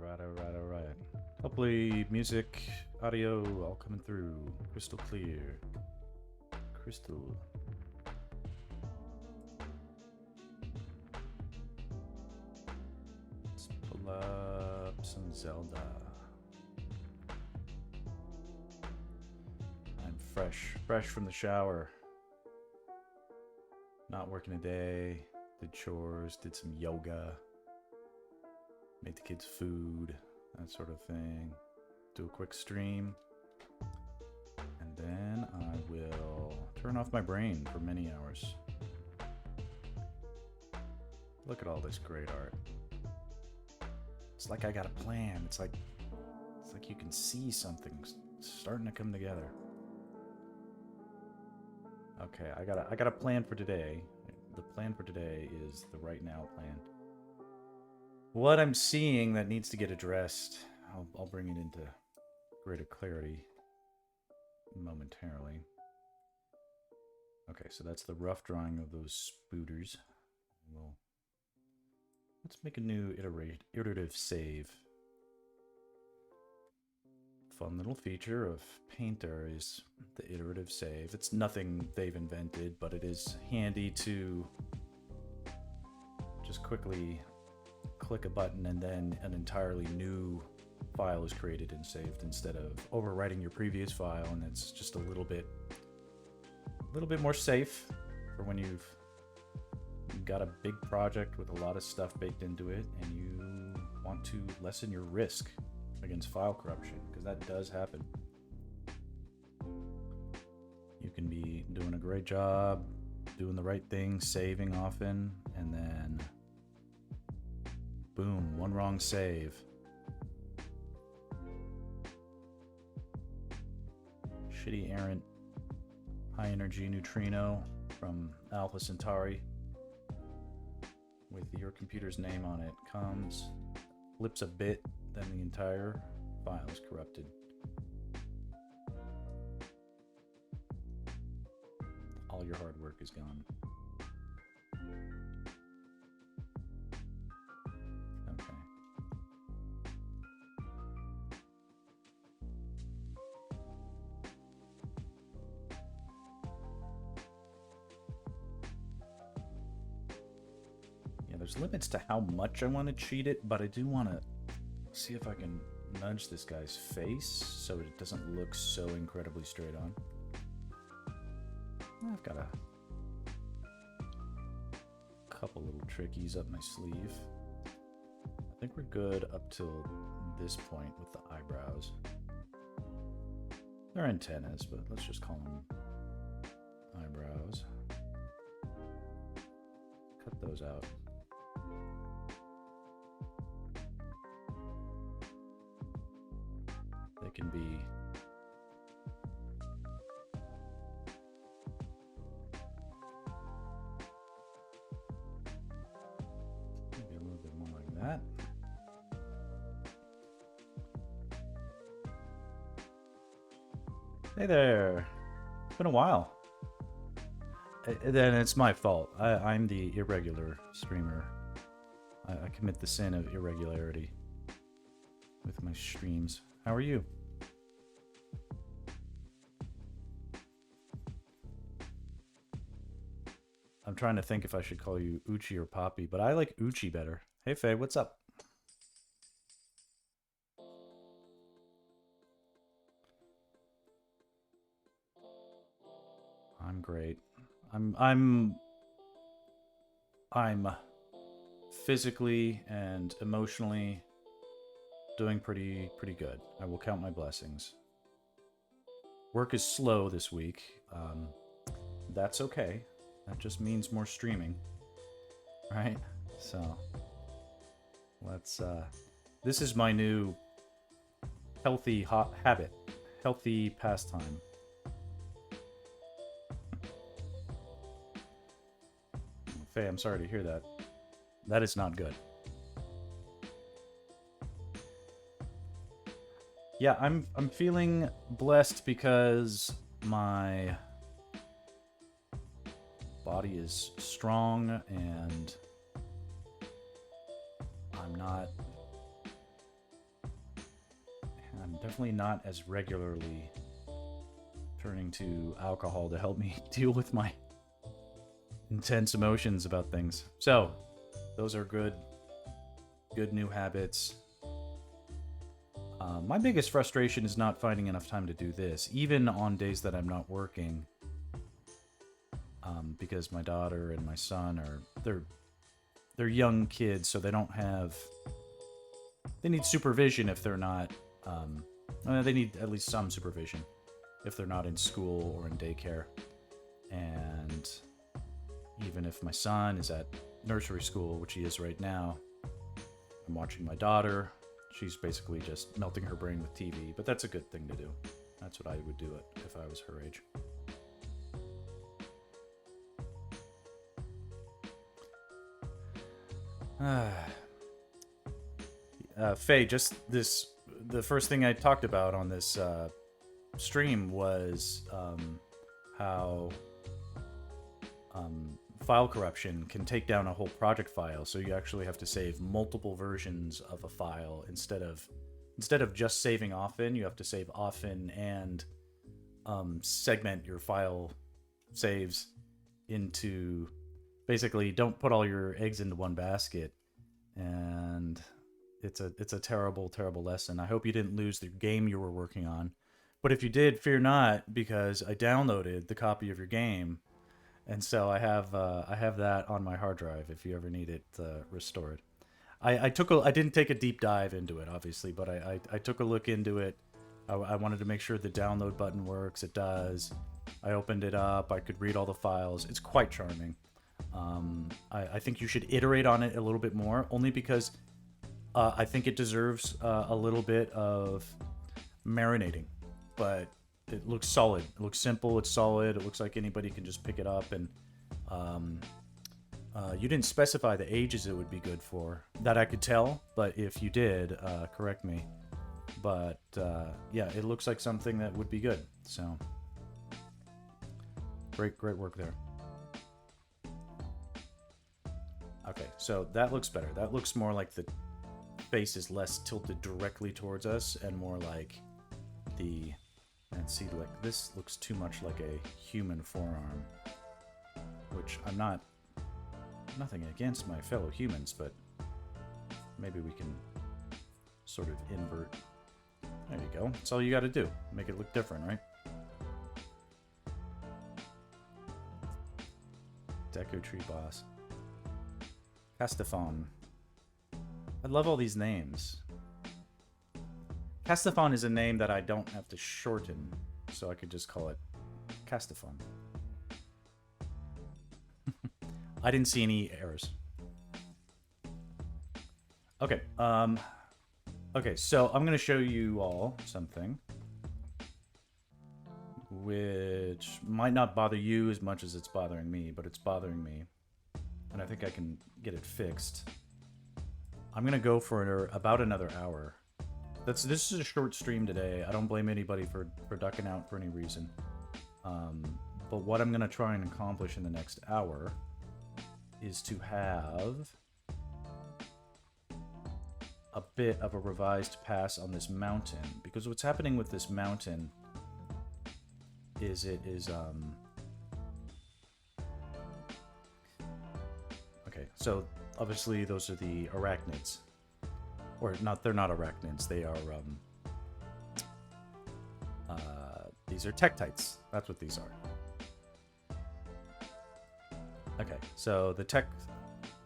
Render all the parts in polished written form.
Alright. Hopefully music, audio, all coming through. Crystal clear. Crystal. Let's pull up some Zelda. I'm fresh from the shower. Not working a day. Did chores, did some yoga. Made the kids food, that sort of thing. Do a quick stream. And then I will turn off my brain for many hours. Look at all this great art. It's like I got a plan. It's like you can see something starting to come together. Okay, I got a plan for today. The plan for today is the right now plan. What I'm seeing that needs to get addressed, I'll bring it into greater clarity momentarily. Okay, so that's the rough drawing of those spooters. Let's make a new iterative save. Fun little feature of Painter is the iterative save. It's nothing they've invented, but it is handy to just quickly click a button and then an entirely new file is created and saved instead of overwriting your previous file, and it's just a little bit more safe for when you've got a big project with a lot of stuff baked into it and you want to lessen your risk against file corruption, because that does happen. You can be doing a great job, doing the right thing, saving often, and then boom, one wrong save. Shitty errant high energy neutrino from Alpha Centauri with your computer's name on it comes, flips a bit, then the entire file is corrupted. All your hard work is gone. Okay. Yeah, there's limits to how much I want to cheat it, but I do want to see if I can nudge this guy's face so it doesn't look so incredibly straight on. I've got a couple little trickies up my sleeve. I think we're good up till this point with the eyebrows. They're antennas, but let's just call them eyebrows. Cut those out. They can be maybe a little bit more like that. Hey there. It's been a while. Then it's my fault. I'm the irregular streamer. I commit the sin of irregularity with my streams. How are you? I'm trying to think if I should call you Uchi or Poppy, but I like Uchi better. Hey Faye, what's up? I'm great. I'm physically and emotionally doing pretty good. I will count my blessings. Work is slow this week. That's okay. That just means more streaming, right? So let's this is my new healthy habit, healthy pastime. Faye, I'm sorry to hear that. That is not good. Yeah, I'm feeling blessed because my body is strong and I'm not Definitely not as regularly turning to alcohol to help me deal with my intense emotions about things. So, those are good new habits. My biggest frustration is not finding enough time to do this, even on days that I'm not working, because my daughter and my son they're young kids, so they don't have. They need supervision if they're not. They need at least some supervision if they're not in school or in daycare. And even if my son is at nursery school, which he is right now, I'm watching my daughter. She's basically just melting her brain with TV, but that's a good thing to do. That's what I would do it if I was her age. Faye, the first thing I talked about on this stream was how file corruption can take down a whole project file, so you actually have to save multiple versions of a file instead of just saving often. You have to save often and segment your file saves into, basically, don't put all your eggs into one basket. And it's a terrible lesson. I hope you didn't lose the game you were working on, but if you did, fear not, because I downloaded the copy of your game. And so I have that on my hard drive if you ever need it restored. I didn't take a deep dive into it, obviously, but I took a look into it. I wanted to make sure the download button works. It does. I opened it up. I could read all the files. It's quite charming. I think you should iterate on it a little bit more, only because I think it deserves a little bit of marinating. But it looks solid. It looks simple. It's solid. It looks like anybody can just pick it up. And you didn't specify the ages it would be good for. That I could tell, but if you did, correct me. But yeah, it looks like something that would be good. So great work there. Okay, so that looks better. That looks more like the face is less tilted directly towards us and more like the... And see, like, this looks too much like a human forearm, which I'm not... Nothing against my fellow humans, but maybe we can sort of invert. There you go. That's all you got to do. Make it look different, right? Deku Tree Boss. Castaphone. I love all these names. Castaphone is a name that I don't have to shorten, so I could just call it Castaphone. I didn't see any errors. Okay, okay, so I'm gonna show you all something which might not bother you as much as it's bothering me, but it's bothering me, and I think I can get it fixed. I'm gonna go for about another hour. This is a short stream today. I don't blame anybody for ducking out for any reason. But what I'm gonna try and accomplish in the next hour is to have a bit of a revised pass on this mountain, because what's happening with this mountain is it is okay, so obviously those are the arachnids, or not, they're not arachnids, they are these are tektites. That's what these are. Okay, so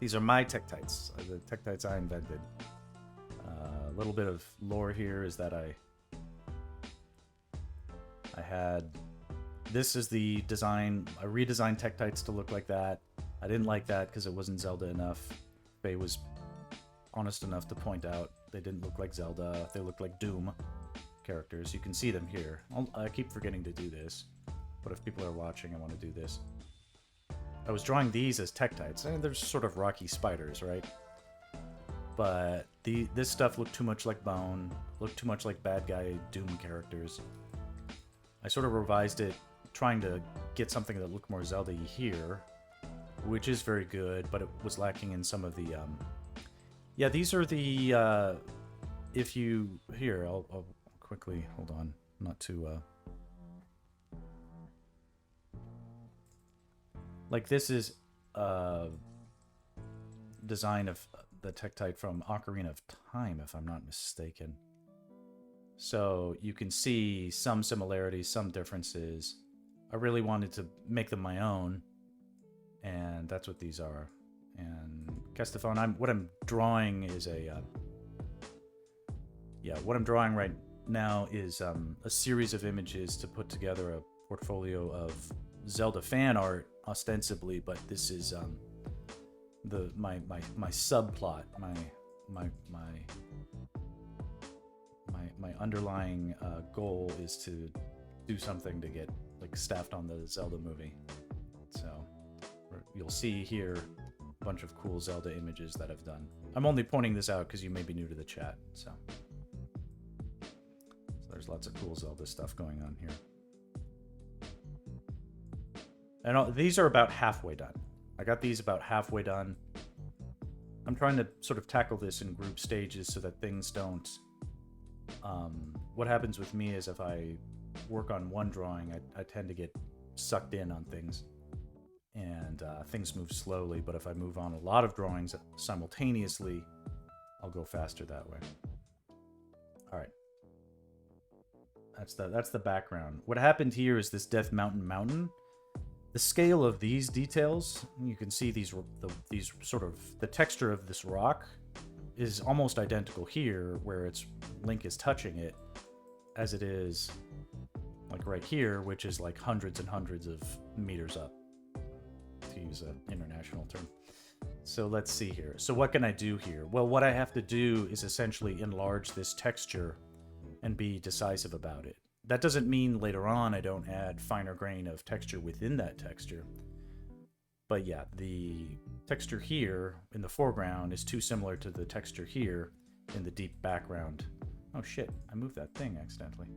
these are my tektites, the tektites I invented. A little bit of lore here is that I had, this is the design, I redesigned tektites to look like that. I didn't like that because it wasn't Zelda enough. Faye was honest enough to point out they didn't look like Zelda, they looked like Doom characters. You can see them here. I keep forgetting to do this, but if people are watching, I want to do this. I was drawing these as tektites, and they're sort of rocky spiders, right? But this stuff looked too much like Bone, looked too much like bad guy Doom characters. I sort of revised it, trying to get something that looked more Zelda-y here, which is very good, but it was lacking in some of the... Yeah, these are the... if you... Here, I'll quickly. Hold on. Not too... Like, this is design of the Tektite from Ocarina of Time, if I'm not mistaken. So you can see some similarities, some differences. I really wanted to make them my own, and that's what these are. And Castaphone, what I'm drawing is what I'm drawing right now is a series of images to put together a portfolio of Zelda fan art, ostensibly, but this is my subplot, my underlying goal is to do something to get like staffed on the Zelda movie. So you'll see here a bunch of cool Zelda images that I've done. I'm only pointing this out because you may be new to the chat, so there's lots of cool Zelda stuff going on here. And these are about halfway done. I got these about halfway done. I'm trying to sort of tackle this in group stages so that things don't... what happens with me is if I work on one drawing, I tend to get sucked in on things. And things move slowly, but if I move on a lot of drawings simultaneously, I'll go faster that way. All right. That's the background. What happened here is this Death Mountain. The scale of these details, you can see these sort of, the texture of this rock is almost identical here, where Link is touching it, as it is like right here, which is like hundreds and hundreds of meters up, to use an international term. So let's see here. So what can I do here? Well, what I have to do is essentially enlarge this texture and be decisive about it. That doesn't mean later on I don't add finer grain of texture within that texture. But yeah, the texture here in the foreground is too similar to the texture here in the deep background. Oh shit, I moved that thing accidentally.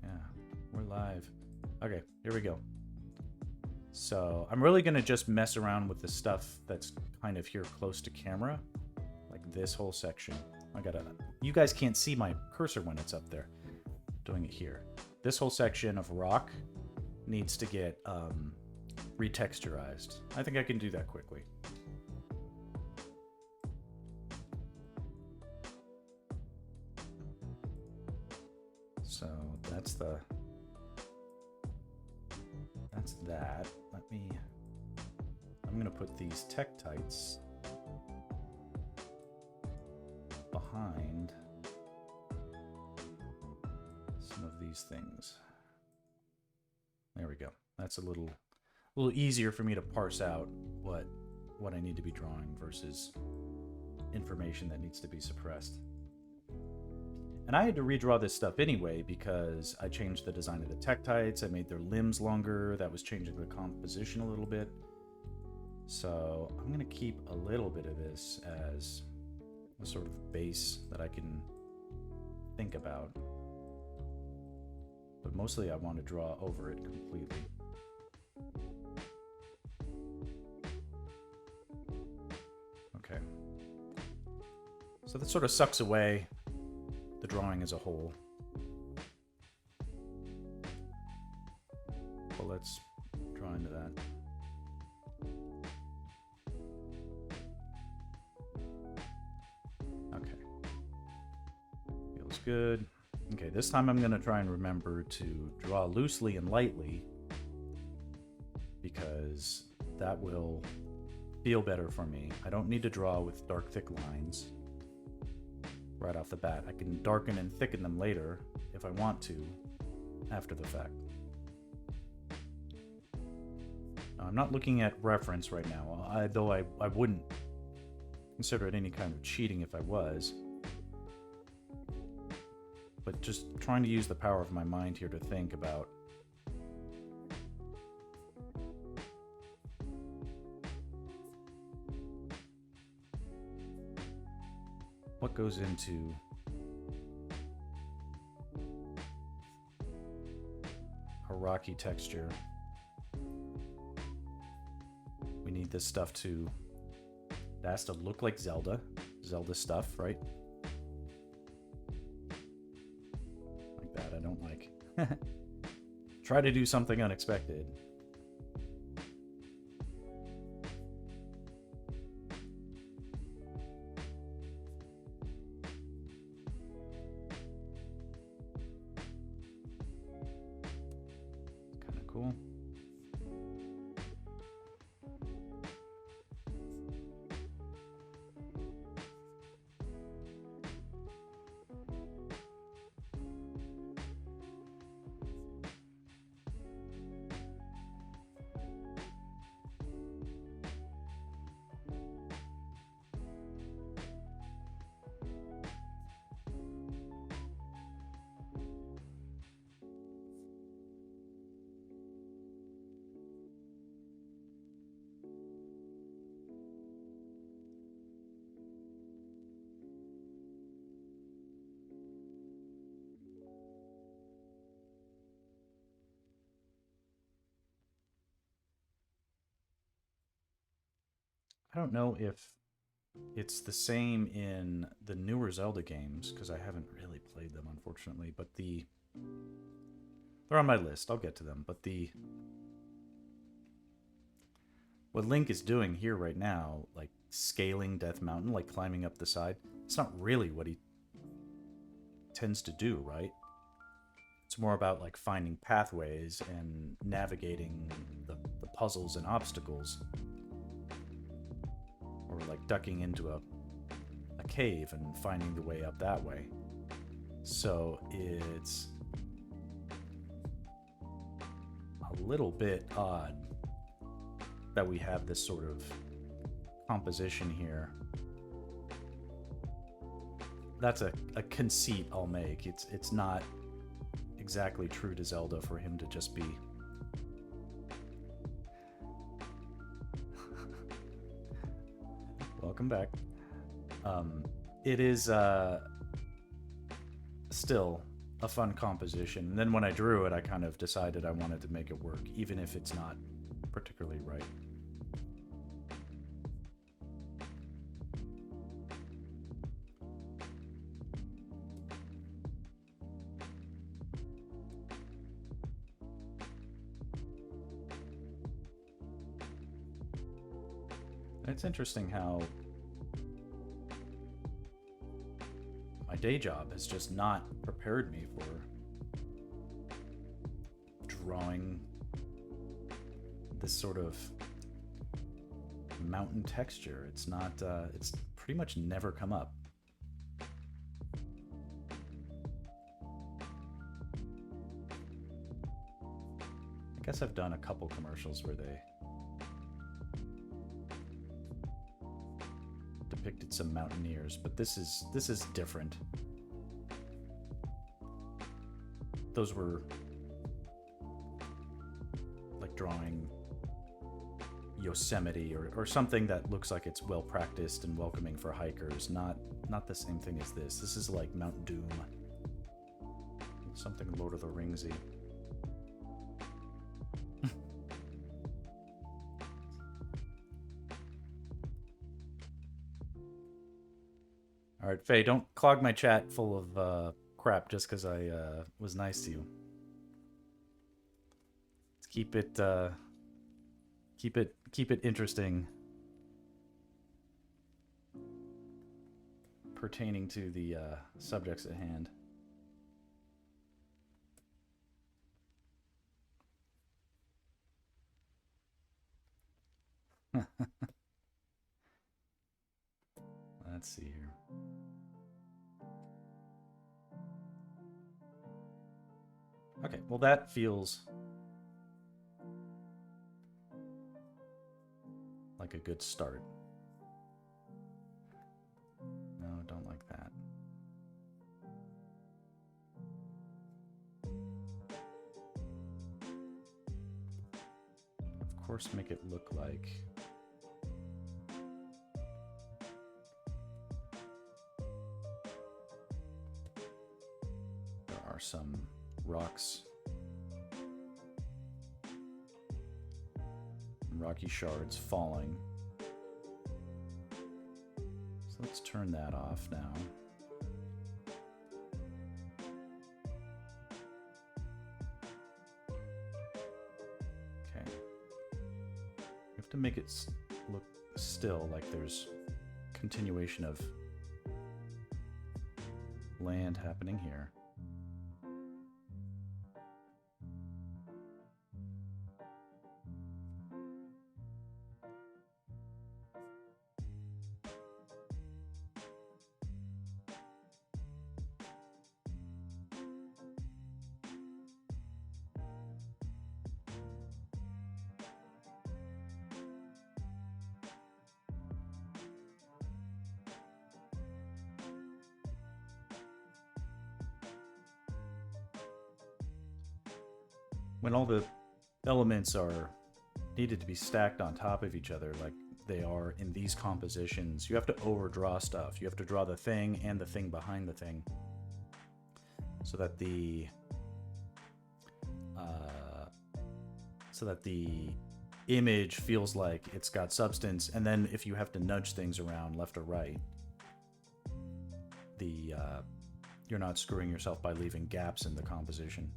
Yeah, we're live. Okay, here we go. So I'm really gonna just mess around with the stuff that's kind of here close to camera. Like this whole section. You guys can't see my cursor when it's up there. Doing it here. This whole section of rock needs to get retexturized. I think I can do that quickly. So that's that. I'm gonna put these Tektites behind some of these things. There we go. That's a little easier for me to parse out what I need to be drawing versus information that needs to be suppressed. And I had to redraw this stuff anyway because I changed the design of the Tektites. I made their limbs longer. That was changing the composition a little bit. So I'm going to keep a little bit of this as a sort of base that I can think about. But mostly I want to draw over it completely. Okay. So that sort of sucks away the drawing as a whole. But let's draw into that. Okay. Feels good. Okay, this time I'm going to try and remember to draw loosely and lightly because that will feel better for me. I don't need to draw with dark, thick lines right off the bat. I can darken and thicken them later if I want to after the fact. I'm not looking at reference right now, though I wouldn't consider it any kind of cheating if I was. But just trying to use the power of my mind here to think about what goes into a rocky texture. We need this stuff it has to look like Zelda stuff, right? Try to do something unexpected. Kind of cool. I don't know if it's the same in the newer Zelda games because I haven't really played them, unfortunately. But they're on my list. I'll get to them. But what Link is doing here right now, like scaling Death Mountain, like climbing up the side, it's not really what he tends to do, right? It's more about like finding pathways and navigating the puzzles and obstacles. Or like ducking into a cave and finding the way up that way. So it's a little bit odd that we have this sort of composition here. That's a conceit I'll make. It's not exactly true to Zelda for him to just be welcome back. It is still a fun composition. And then when I drew it, I kind of decided I wanted to make it work, even if it's not particularly right. It's interesting how my day job has just not prepared me for drawing this sort of mountain texture. It's not, it's pretty much never come up. I guess I've done a couple commercials where they depicted some mountaineers, but this is different. Those were like drawing Yosemite or something that looks like it's well practiced and welcoming for hikers, not the same thing as this. This is like Mount Doom. Something Lord of the Ringsy. All right, Faye, don't clog my chat full of crap just because I was nice to you. Let's keep it interesting, pertaining to the subjects at hand. Let's see here. Okay, well that feels like a good start. No, don't like that. Of course, make it look like there are some rocks, rocky shards falling. So let's turn that off now. to make it look still, like there's continuation of land happening here. When all the elements are needed to be stacked on top of each other like they are in these compositions, you have to overdraw stuff. You have to draw the thing and the thing behind the thing so that the image feels like it's got substance. And then if you have to nudge things around left or right, you're not screwing yourself by leaving gaps in the composition.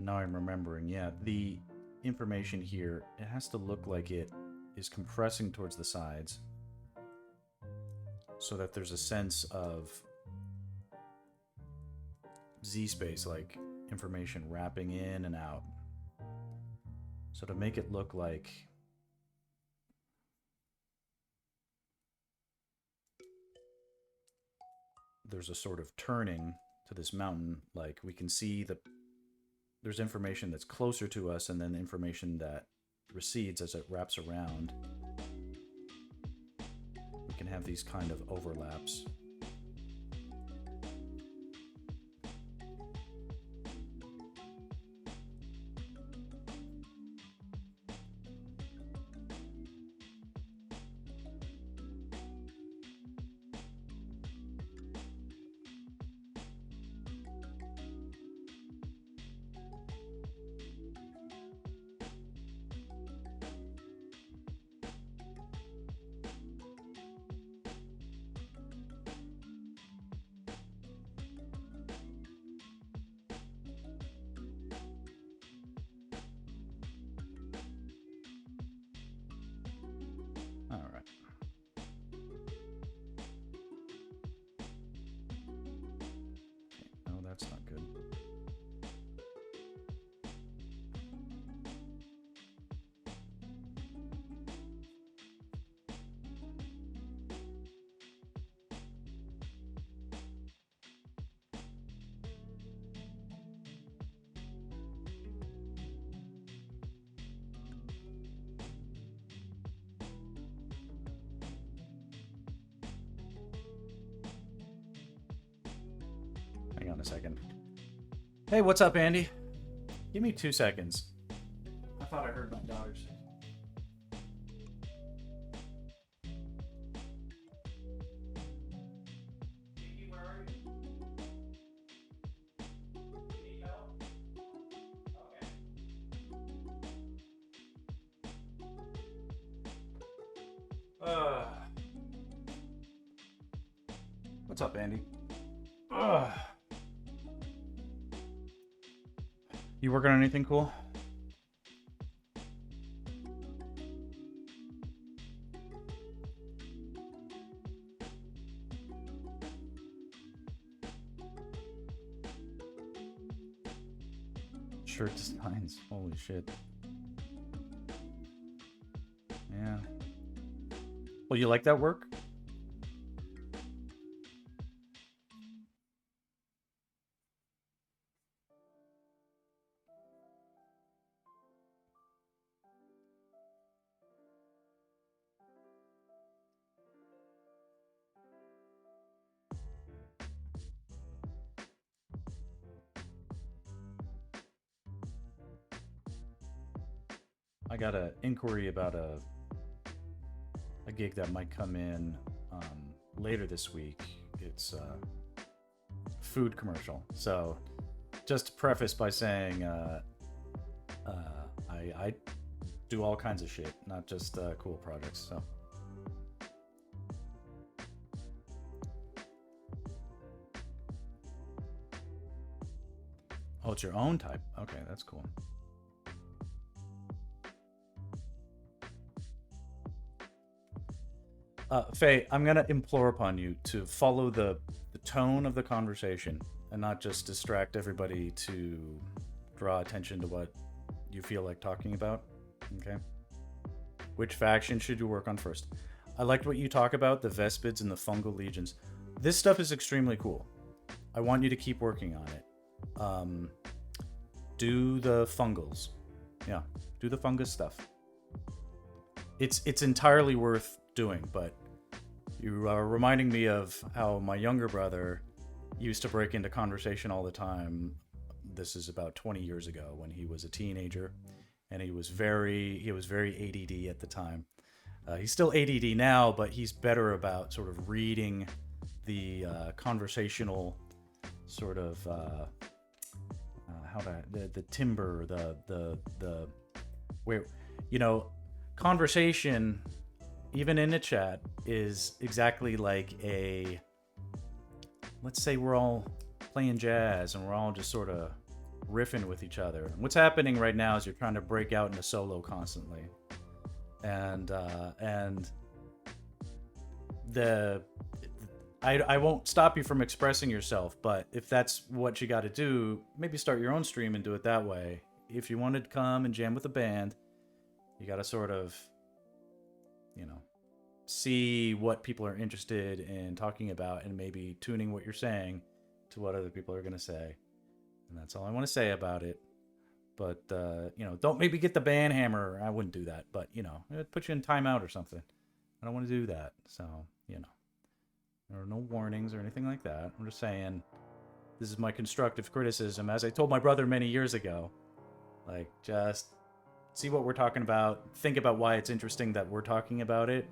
Now I'm remembering, yeah, the information here, it has to look like it is compressing towards the sides so that there's a sense of Z-space, like information wrapping in and out. So to make it look like there's a sort of turning to this mountain, like we can see there's information that's closer to us and then information that recedes as it wraps around. We can have these kind of overlaps. That's not good. Hang on a second. Hey, what's up, Andy? Give me 2 seconds. I thought I heard my daughters. Kiki, where are you? You need help? Okay. What's up, Andy? You working on anything cool? Shirt designs. Holy shit. Yeah. Well, you like that work? I got an inquiry about a gig that might come in later this week. It's food commercial. So just to preface by saying I do all kinds of shit, not just cool projects. So oh, it's your own type. Okay, that's cool. Faye, I'm gonna implore upon you to follow the tone of the conversation and not just distract everybody to draw attention to what you feel like talking about. Okay. Which faction should you work on first? I liked what you talk about, the Vespids and the Fungal Legions. This stuff is extremely cool. I want you to keep working on it. Do the fungals. Yeah, do the fungus stuff. It's entirely worth doing, but you are reminding me of how my younger brother used to break into conversation all the time. This is about 20 years ago when he was a teenager, and he was very ADD at the time. He's still ADD now, but he's better about sort of reading the conversational sort of the timbre, the where, you know, conversation even in a chat is exactly like a, let's say we're all playing jazz and we're all just sort of riffing with each other. What's happening right now is you're trying to break out into solo constantly, and I won't stop you from expressing yourself, but if that's what you got to do, maybe start your own stream and do it that way. If you wanted to come and jam with a band, you got to sort of, you know, see what people are interested in talking about and maybe tuning what you're saying to what other people are going to say. And that's all I want to say about it. But, you know, don't maybe get the band hammer. I wouldn't do that. But, you know, it'd put you in timeout or something. I don't want to do that. So, you know, there are no warnings or anything like that. I'm just saying this is my constructive criticism. As I told my brother many years ago, like, just see what we're talking about. Think about why it's interesting that we're talking about it.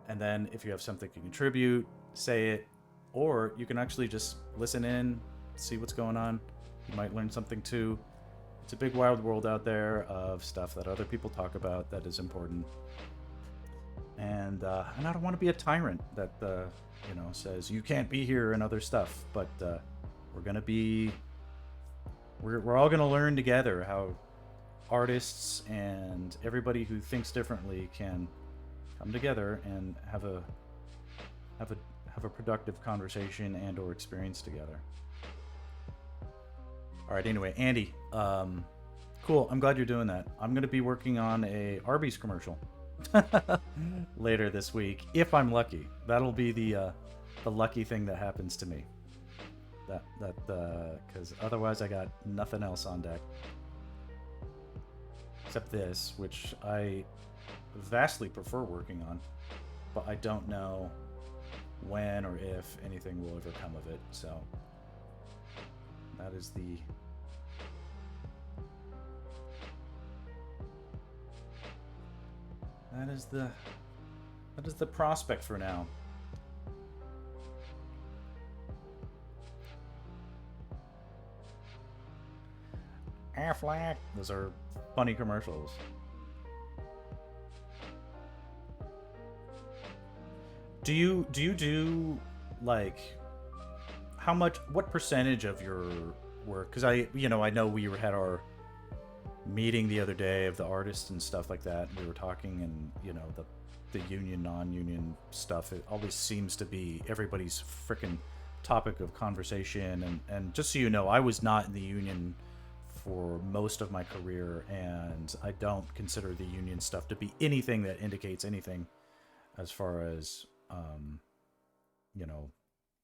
And then if you have something to contribute, say it. Or you can actually just listen in, see what's going on. You might learn something too. It's a big wild world out there of stuff that other people talk about that is important. And I don't want to be a tyrant that, you know, says you can't be here and other stuff. But we're going to be... We're all going to learn together how artists and everybody who thinks differently can come together and have a productive conversation and or experience together. All right, anyway, Andy, cool. I'm glad you're doing that. I'm going to be working on a Arby's commercial later this week, if I'm lucky. That'll be the lucky thing that happens to me. Because otherwise I got nothing else on deck. Except this, which I vastly prefer working on, but I don't know when or if anything will ever come of it. So that is the prospect for now. Affleck. Those are funny commercials. Do you do like what percentage of your work? Because I know we had our meeting the other day of the artists and stuff like that. We were talking, and you know, the union, non-union stuff, it always seems to be everybody's freaking topic of conversation. And just so you know, I was not in the union for most of my career, and I don't consider the union stuff to be anything that indicates anything as far as you know,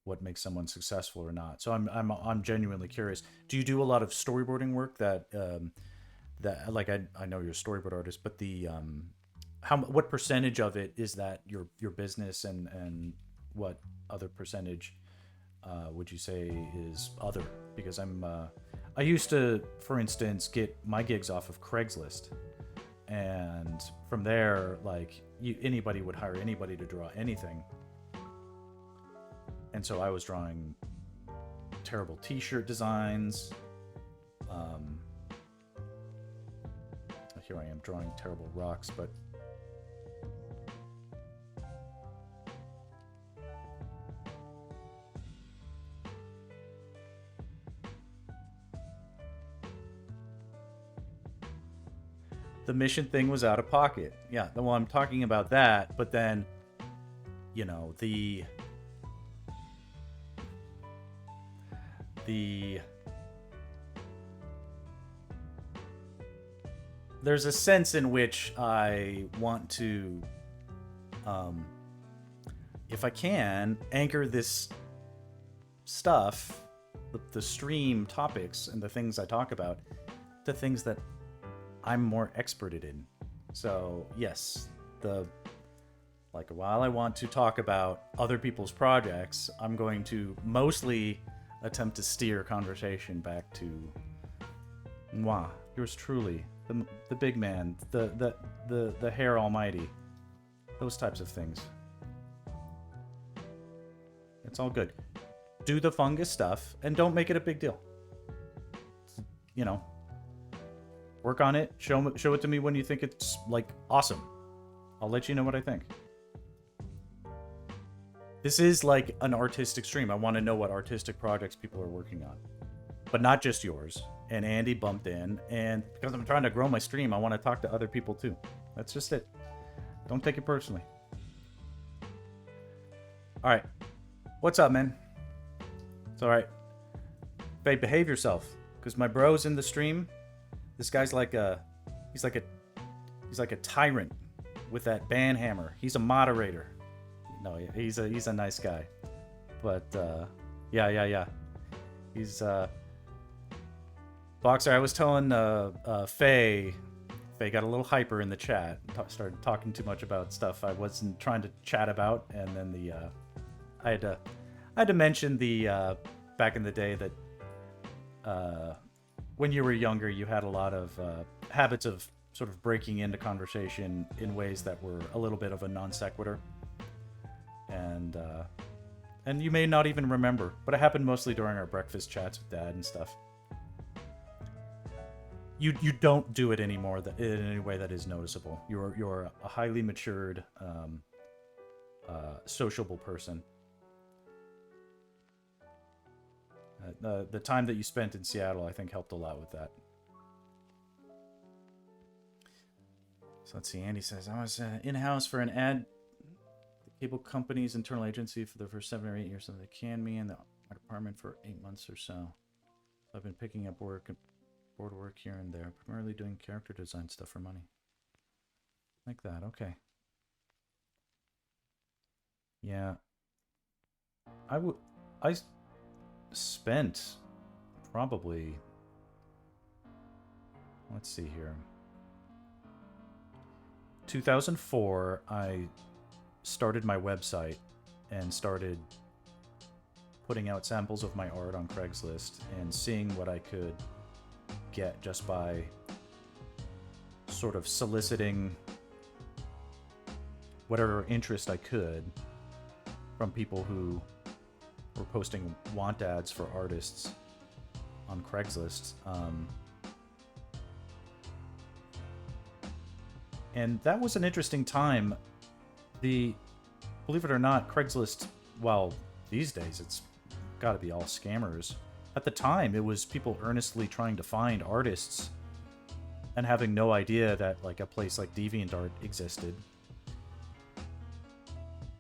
what makes someone successful or not. So I'm genuinely curious. Do you do a lot of storyboarding work that like I know you're a storyboard artist, but the what percentage of it is that your business, and what other percentage would you say is other? Because I used to, for instance, get my gigs off of Craigslist, and from there, like, anybody would hire anybody to draw anything, and so I was drawing terrible t-shirt designs. Here I am drawing terrible rocks, but the mission thing was out of pocket. Yeah, well, I'm talking about that, but then, you know, there's a sense in which I want to, if I can, anchor this stuff, the stream topics and the things I talk about, to things that I'm more experted in. So yes, while I want to talk about other people's projects, I'm going to mostly attempt to steer conversation back to moi, yours truly, the big man, the hair almighty, those types of things. It's all good. Do the fungus stuff and don't make it a big deal. You know, work on it. Show it to me when you think it's like awesome. I'll let you know what I think. This is like an artistic stream. I want to know what artistic projects people are working on, but not just yours. And Andy bumped in, and because I'm trying to grow my stream, I want to talk to other people too. That's just it. Don't take it personally. All right. What's up, man? It's all right. Babe, behave yourself, because my bro's in the stream. This guy's like he's like a tyrant with that ban hammer. He's a moderator. No, he's a nice guy. But yeah. He's Boxer. I was telling Faye got a little hyper in the chat. Started talking too much about stuff I wasn't trying to chat about, and then I had to mention the back in the day that when you were younger, you had a lot of habits of sort of breaking into conversation in ways that were a little bit of a non sequitur, and you may not even remember, but it happened mostly during our breakfast chats with Dad and stuff. You don't do it anymore in any way that is noticeable. You're a highly matured, sociable person. The time that you spent in Seattle, I think, helped a lot with that. So let's see. Andy says, I was in-house for an ad, the cable company's internal agency for the first 7 or 8 years. So they canned me in the department for 8 months or so. I've been picking up board work here and there, primarily doing character design stuff for money. Like that. Okay. Yeah. I spent probably, let's see here, 2004 I started my website and started putting out samples of my art on Craigslist and seeing what I could get just by sort of soliciting whatever interest I could from people who were posting want ads for artists on Craigslist. And that was an interesting time. Believe it or not, Craigslist, well, these days it's got to be all scammers. At the time, it was people earnestly trying to find artists and having no idea that like a place like DeviantArt existed.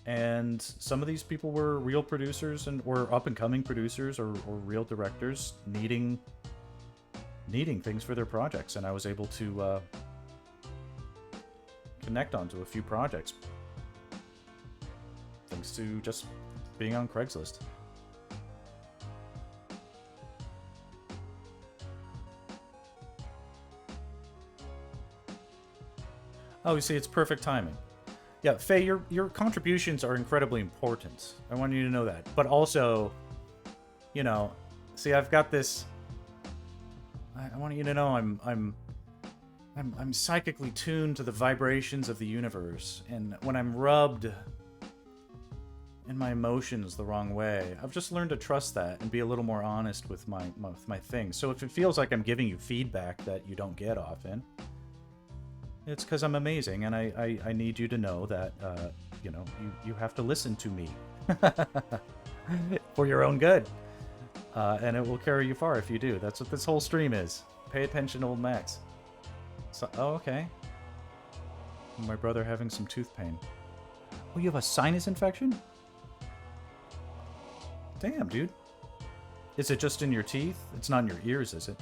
And some of these people were real producers or up-and-coming producers or real directors needing things for their projects, and I was able to connect onto a few projects thanks to just being on Craigslist. Oh, you see, it's perfect timing. Yeah, Faye, your contributions are incredibly important. I want you to know that. But also, you know, see, I've got this. I want you to know I'm psychically tuned to the vibrations of the universe, and when I'm rubbed in my emotions the wrong way. I've just learned to trust that and be a little more honest with my things. So if it feels like I'm giving you feedback that you don't get often, it's because I'm amazing, and I need you to know that you know, you have to listen to me for your own good, and it will carry you far if you do. That's what this whole stream is. Pay attention, old Max. So, oh, okay. My brother having some tooth pain. Oh, you have a sinus infection? Damn, dude. Is it just in your teeth? It's not in your ears, is it?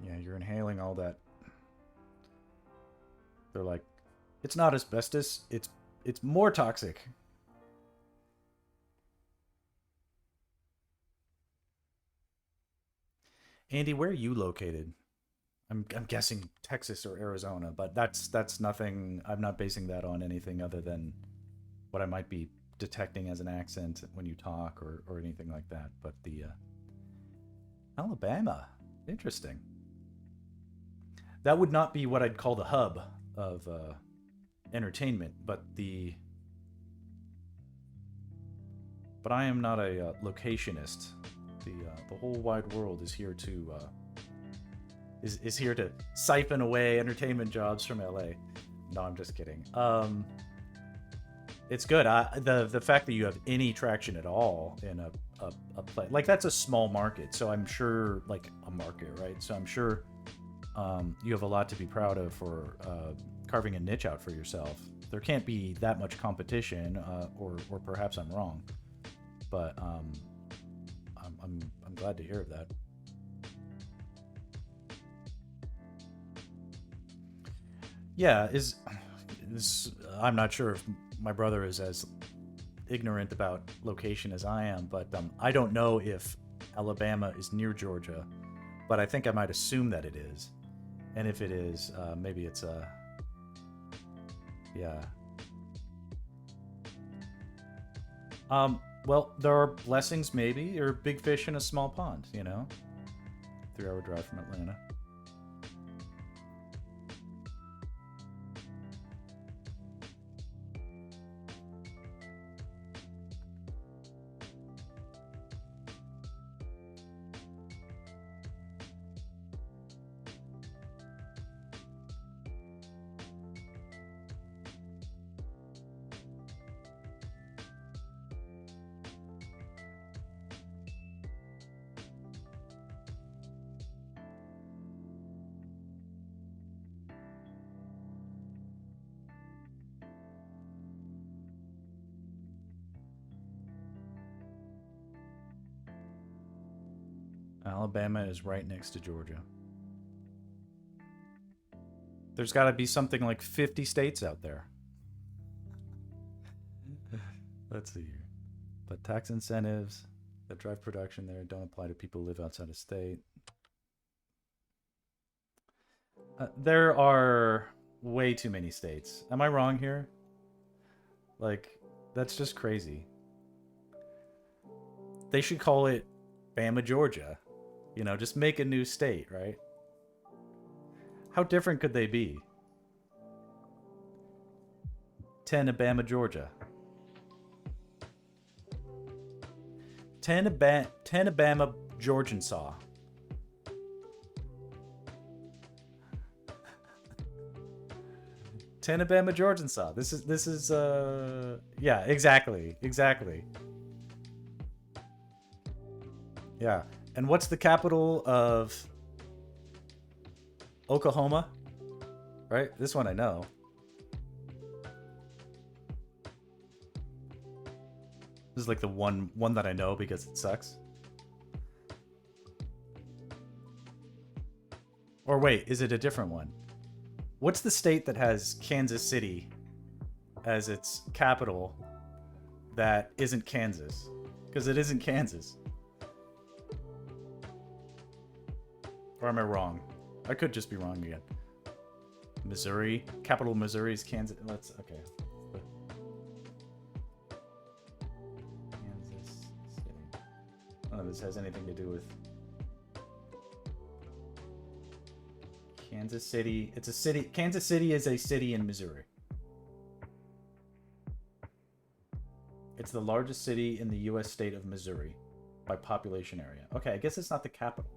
Yeah, you're inhaling all that. They're like, it's not asbestos, it's more toxic. Andy, where are you located? I'm guessing Texas or Arizona, but that's nothing. I'm not basing that on anything other than what I might be detecting as an accent when you talk or anything like that. But the Alabama, interesting. That would not be what I'd call the hub of entertainment, but I am not a locationist. The whole wide world is here to is here to siphon away entertainment jobs from LA. No, I'm just kidding. It's good. The fact that you have any traction at all in a play, like, that's a small market, so I'm sure, like, a market, right? So I'm sure you have a lot to be proud of for carving a niche out for yourself. There can't be that much competition, or perhaps I'm wrong, but I'm glad to hear of that. Yeah, I'm not sure if my brother is as ignorant about location as I am, but I don't know if Alabama is near Georgia, but I think I might assume that it is. And if it is, maybe it's a... Yeah. Well, there are blessings, maybe, or big fish in a small pond, you know? 3-hour drive from Atlanta. Alabama is right next to Georgia. There's got to be something like 50 states out there. Let's see here. But tax incentives that drive production there don't apply to people who live outside of state. There are way too many states. Am I wrong here? Like, that's just crazy. They should call it Bama, Georgia. You know, just make a new state, right? How different could they be? Bama, Georgia. Bama, Georgian saw. Bama, Georgian saw. This is yeah, exactly. Yeah. And what's the capital of Oklahoma? Right? This one I know. This is like the one that I know because it sucks. Or wait, is it a different one? What's the state that has Kansas City as its capital that isn't Kansas? Because it isn't Kansas. Or am I wrong? I could just be wrong again. Missouri. Capital Missouri is Kansas. Let's... Okay. Kansas City. None of this has anything to do with... Kansas City. It's a city. Kansas City is a city in Missouri. It's the largest city in the U.S. state of Missouri by population area. Okay, I guess it's not the capital.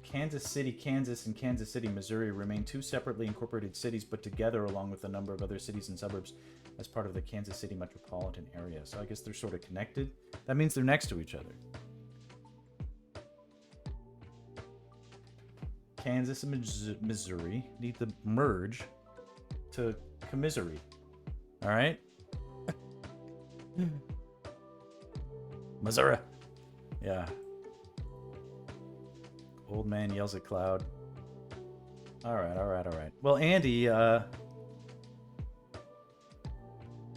Kansas City, Kansas, and Kansas City, Missouri remain two separately incorporated cities, but together along with a number of other cities and suburbs as part of the Kansas City metropolitan area. So I guess they're sort of connected. That means they're next to each other. Kansas and Missouri need to merge to commiserate. All right? Missouri. Yeah. Old man yells at cloud. All right. Well, Andy,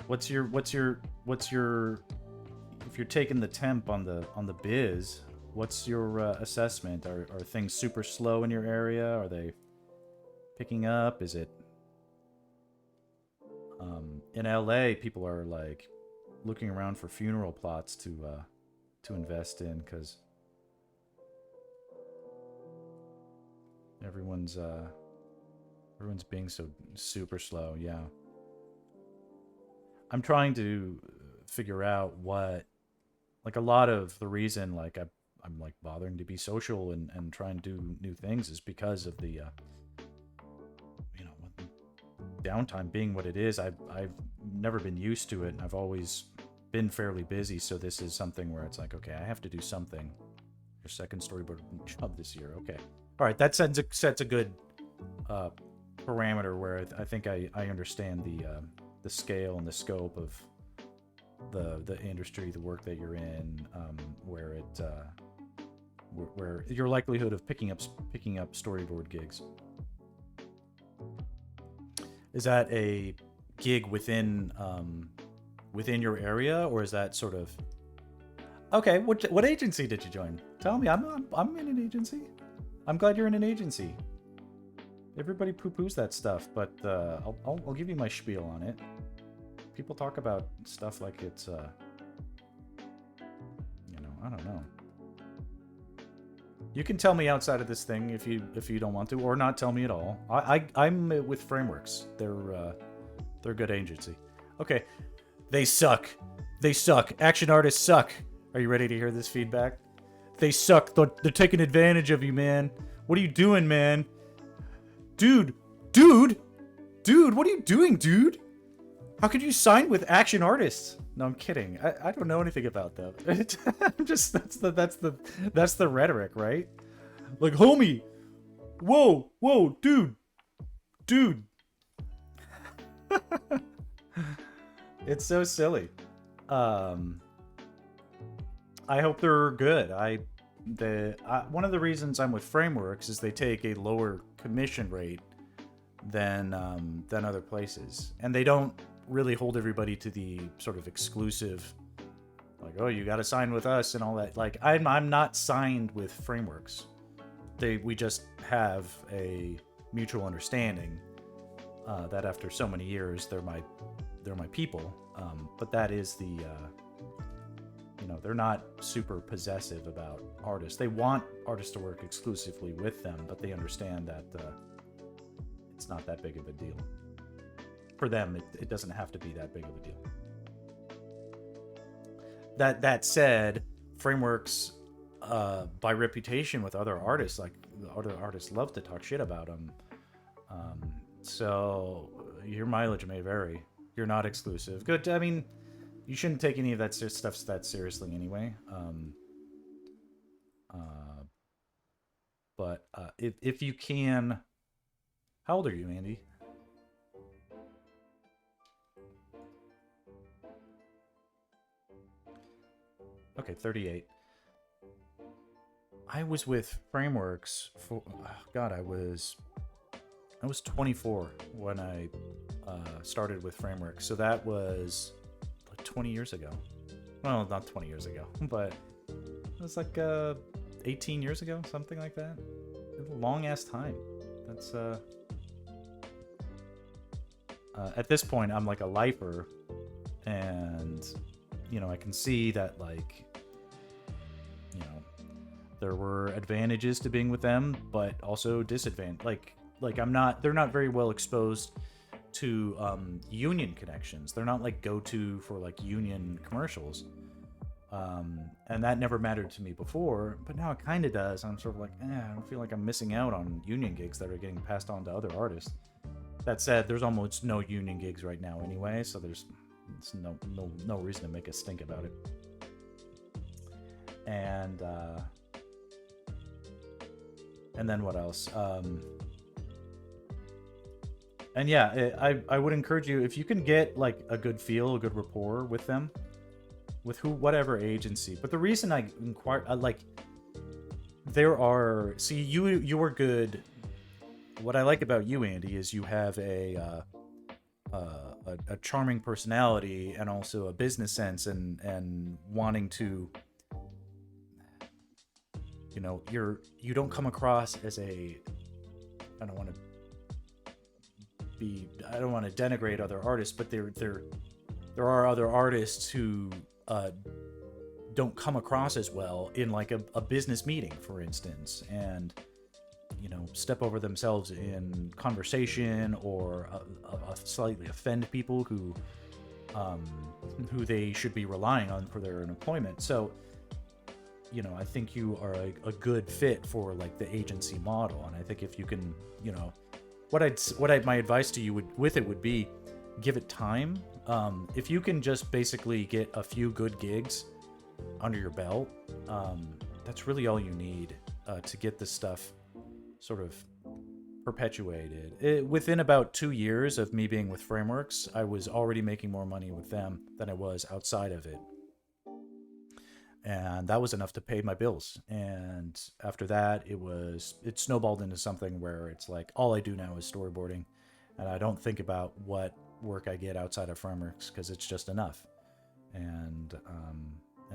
what's your if you're taking the temp on the biz, what's your assessment? Are things super slow in your area? Are they picking up? Is it in LA, people are like looking around for funeral plots to invest in because everyone's being so super slow. Yeah. I'm trying to figure out what, like, a lot of the reason, like, I'm like bothering to be social and trying to do new things is because of the, downtime being what it is. I've never been used to it, and I've always been fairly busy. So this is something where it's like, okay, I have to do something. Your second storyboard job this year. Okay. All right. That sets a good parameter where I think I understand the scale and the scope of the industry, the work that you're in, where your likelihood of picking up storyboard gigs. Is that a gig within your area, or is that sort of okay? What agency did you join? Tell me. I'm in an agency. I'm glad you're in an agency. Everybody poo-poos that stuff, but I'll give you my spiel on it. People talk about stuff like it's I don't know. You can tell me outside of this thing if you don't want to, or not tell me at all. I'm with Frameworks. They're a good agency. Okay, they suck. Action artists suck. Are you ready to hear this feedback? They suck. They're taking advantage of you, man. What are you doing, man? Dude, what are you doing, dude? How could you sign with Action Artists? No, I'm kidding. I don't know anything about that. I'm just that's the rhetoric, right? Like, homie, whoa, dude. It's so silly. I hope they're good. One of the reasons I'm with Frameworks is they take a lower commission rate than other places, and they don't really hold everybody to the sort of exclusive, like, oh, you got to sign with us and all that. Like, I'm not signed with Frameworks. We just have a mutual understanding that after so many years they're my people. But that is the they're not super possessive about artists. They want artists to work exclusively with them, but they understand that it's not that big of a deal. For them, it doesn't have to be that big of a deal. That said, Frameworks, by reputation with other artists, like other artists love to talk shit about them. So your mileage may vary. You're not exclusive. Good. I mean, you shouldn't take any of that stuff that seriously anyway. But if you can, how old are you, Andy? Okay, 38. I was with Frameworks for I was 24 when I started with Frameworks. So that was like 20 years ago. Well, not 20 years ago, but it was like 18 years ago, something like that. A long ass time. That's at this point, I'm like a lifer, and I can see that, like, there were advantages to being with them, but also disadvantage. Like they're not very well exposed to union connections. They're not like go-to for like union commercials. And that never mattered to me before, but now it kind of does. I'm sort of like, I don't feel like I'm missing out on union gigs that are getting passed on to other artists. That said, there's almost no union gigs right now anyway, so there's no reason to make a stink about it. And then what else? And yeah, I would encourage you, if you can get like a good feel, a good rapport with them, with whatever agency. But the reason I inquire, you were good. What I like about you, Andy, is you have a charming personality and also a business sense, and wanting to, you don't come across as I don't want to denigrate other artists, but there are other artists who don't come across as well in like a business meeting, for instance, and step over themselves in conversation, or slightly offend people who they should be relying on for their employment. So I think you are a good fit for like the agency model, and I think if you can, my advice to you would be, give it time. If you can just basically get a few good gigs under your belt, that's really all you need to get this stuff sort of perpetuated. Within about 2 years of me being with Frameworks, I was already making more money with them than I was outside of it. And that was enough to pay my bills. And after that, it snowballed into something where it's like, all I do now is storyboarding, and I don't think about what work I get outside of Frameworks, because it's just enough. And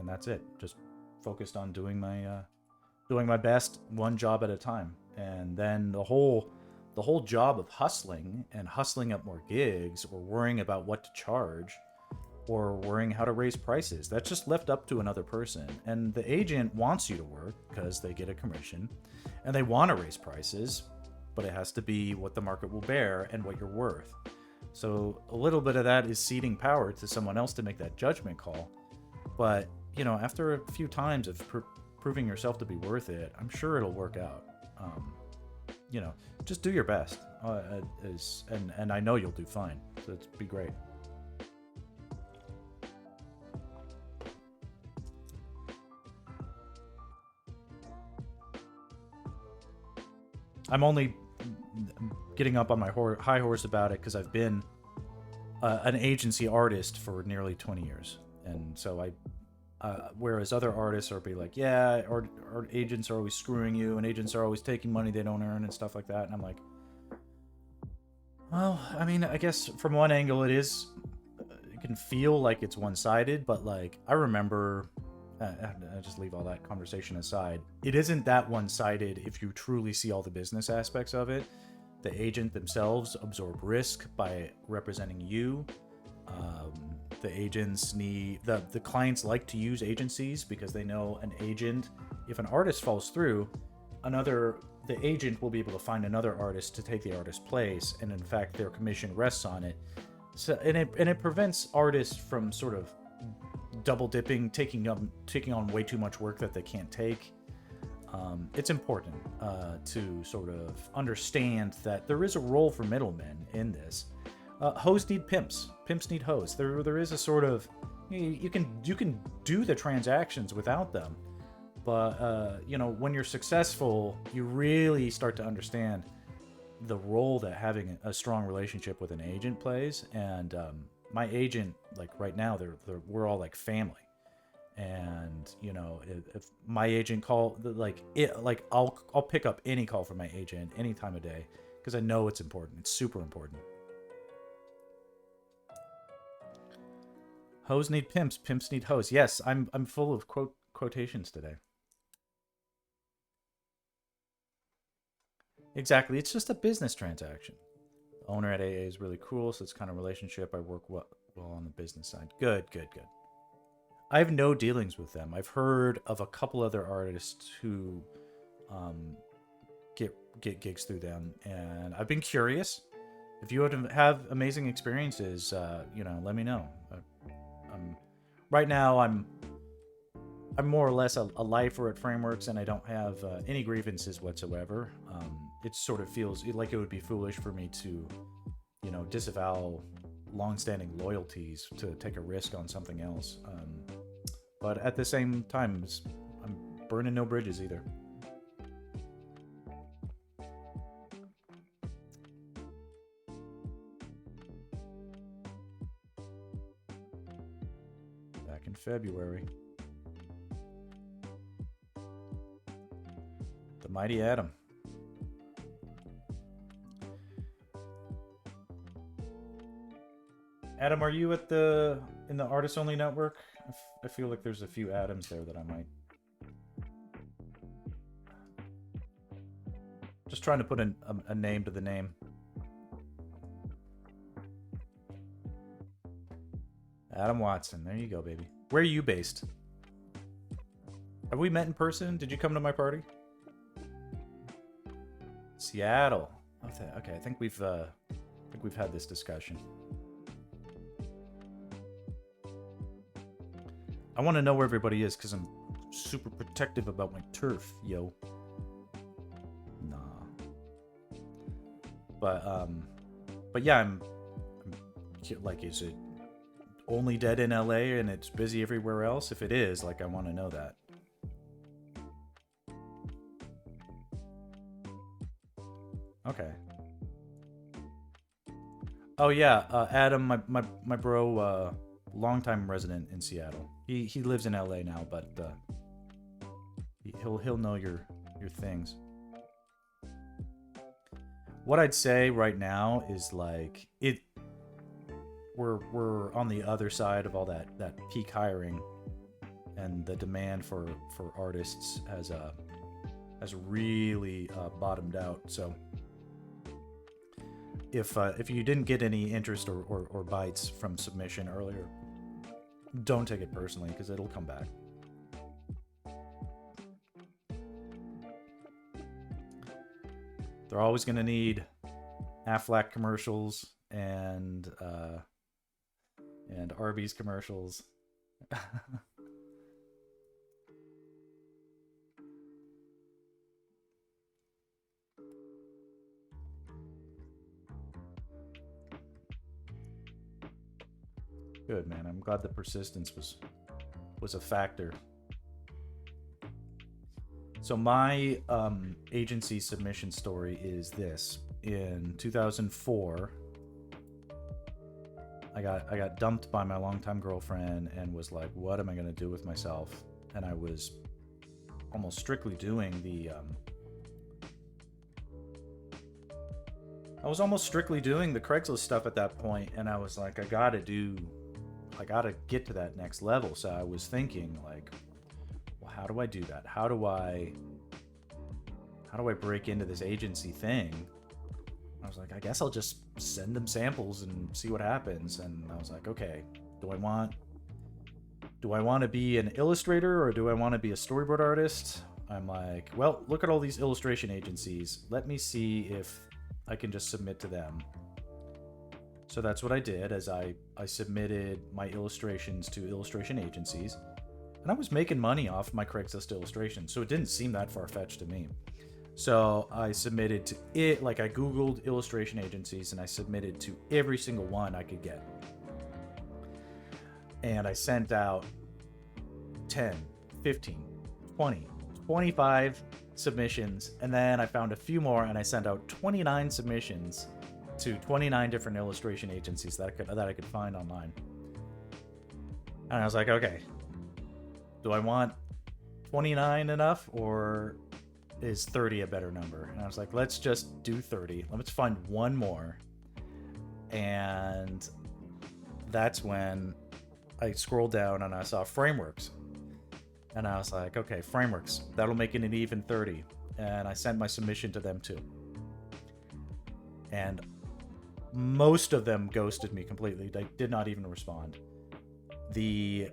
that's it. Just focused on doing my best, one job at a time. And then the whole job of hustling up more gigs, or worrying about what to charge, or worrying how to raise prices, that's just left up to another person. And the agent wants you to work because they get a commission, and they want to raise prices, but it has to be what the market will bear and what you're worth. So a little bit of that is ceding power to someone else to make that judgment call. But after a few times of proving yourself to be worth it, I'm sure it'll work out. Just do your best, and I know you'll do fine. So it'd be great. I'm only getting up on my high horse about it because I've been an agency artist for nearly 20 years, and so whereas other artists are be like, yeah, our agents are always screwing you, and agents are always taking money they don't earn and stuff like that, and I'm like, well, I mean, I guess from one angle it can feel like it's one-sided, but like I remember, I just leave all that conversation aside. It isn't that one-sided if you truly see all the business aspects of it. The agent themselves absorb risk by representing you. The agents the clients like to use agencies because they know an agent, if an artist falls through, the agent will be able to find another artist to take the artist's place, and in fact their commission rests on it. So and it prevents artists from sort of double dipping, taking on way too much work that they can't take. It's important to sort of understand that there is a role for middlemen in this. Hoes need pimps. Pimps need hoes. There is a sort of, you can do the transactions without them, but when you're successful, you really start to understand the role that having a strong relationship with an agent plays. And my agent, like right now, we're all like family. And if my agent I'll pick up any call from my agent any time of day because I know it's important. It's super important. Hoes need pimps, pimps need hoes. Yes, I'm full of quotations today. Exactly. It's just a business transaction. The owner at AA is really cool, so it's kind of relationship. I work well on the business side. Good, good, good. I have no dealings with them. I've heard of a couple other artists who um, get gigs through them, and I've been curious. If you would have amazing experiences, let me know. Um, right now, I'm more or less a lifer at Frameworks, and I don't have any grievances whatsoever. It sort of feels like it would be foolish for me to, disavow long-standing loyalties to take a risk on something else. But at the same time, I'm burning no bridges either. Back in February. The Mighty Atom. Adam, are you in the Artist Only Network? I feel like there's a few Adams there that I might. Just trying to put a name to the name. Adam Watson. There you go, baby. Where are you based? Have we met in person? Did you come to my party? Seattle. Okay, I think we've had this discussion. I want to know where everybody is because I'm super protective about my turf, yo. Nah. But yeah, I'm like, is it only dead in LA and it's busy everywhere else? If it is, like, I want to know that. Okay. Oh yeah, Adam, my bro, longtime resident in Seattle. He lives in LA now, but he'll know your things. What I'd say right now is like we're on the other side of all that peak hiring, and the demand for artists has really bottomed out. So if you didn't get any interest or bites from submission earlier, don't take it personally because it'll come back. They're always going to need Aflac commercials and Arby's commercials. Good, man. I'm glad the persistence was a factor. So my agency submission story is this: in 2004, I got dumped by my longtime girlfriend and was like, "What am I gonna do with myself?" And I was almost strictly doing the Craigslist stuff at that point, and I was like, I gotta get to that next level. So I was thinking like, well, how do I do that? How do I break into this agency thing? I was like, I guess I'll just send them samples and see what happens. And I was like, okay, do I want to be an illustrator or do I want to be a storyboard artist? I'm like, well, look at all these illustration agencies. Let me see if I can just submit to them. So that's what I did, as I submitted my illustrations to illustration agencies, and I was making money off my Craigslist illustrations, so it didn't seem that far-fetched to me. So I submitted to it, like I Googled illustration agencies and I submitted to every single one I could get. And I sent out 10, 15, 20, 25 submissions, and then I found a few more and I sent out 29 submissions to 29 different illustration agencies that I could find online. And I was like, okay, do I want 29 enough, or is 30 a better number? And I was like, let's just do 30. Let's find one more. And that's when I scrolled down and I saw Frameworks. And I was like, okay, Frameworks, that'll make it an even 30. And I sent my submission to them too. And most of them ghosted me completely. They did not even respond. The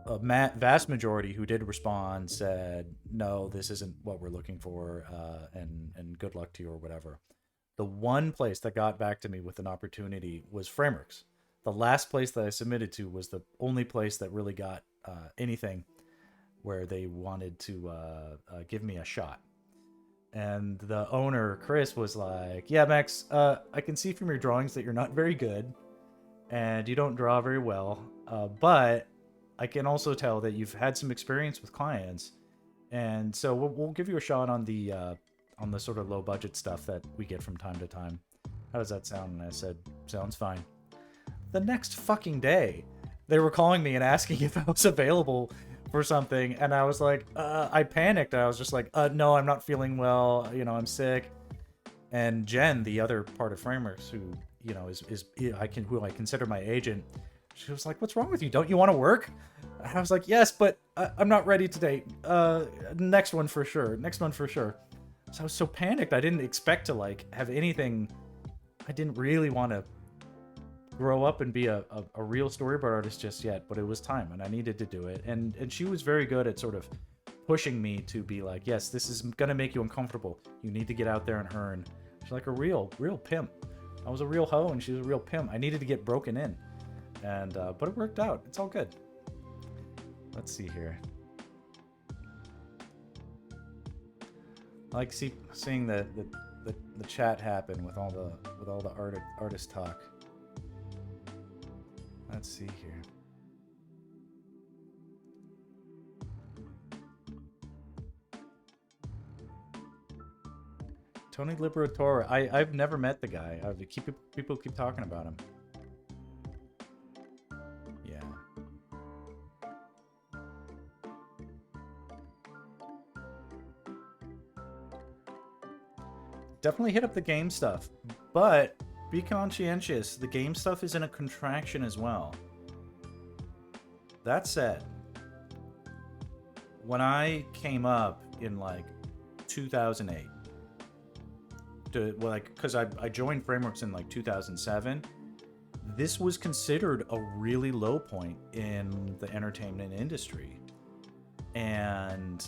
vast majority who did respond said, no, this isn't what we're looking for, and good luck to you or whatever. The one place that got back to me with an opportunity was Frameworks. The last place that I submitted to was the only place that really got anything where they wanted to give me a shot. And the owner, Chris, was like, yeah, Max, I can see from your drawings that you're not very good and you don't draw very well, but I can also tell that you've had some experience with clients, and so we'll give you a shot on the sort of low budget stuff that we get from time to time. How does that sound? And I said, sounds fine. The next fucking day, they were calling me and asking if I was available for something, and I was like, I panicked. I was just like, no, I'm not feeling well. I'm sick. And Jen, the other part of Frameworks, who who I consider my agent, she was like, what's wrong with you? Don't you want to work? And I was like, yes, but I'm not ready today. Next one for sure. So I was so panicked. I didn't expect to have anything. I didn't really want to grow up and be a real storyboard artist just yet, but it was time and I needed to do it. And she was very good at sort of pushing me to be like, yes, this is going to make you uncomfortable. You need to get out there and earn. She's like a real pimp. I was a real hoe and she was a real pimp. I needed to get broken in. And but it worked out. It's all good. Let's see here. I like seeing the chat happen with all the artist talk. Let's see here. Tony Liberatore. I've never met the guy. People keep talking about him. Yeah. Definitely hit up the game stuff, but be conscientious. The game stuff is in a contraction as well. That said, when I came up in 2008, because I joined Frameworks in 2007, this was considered a really low point in the entertainment industry. And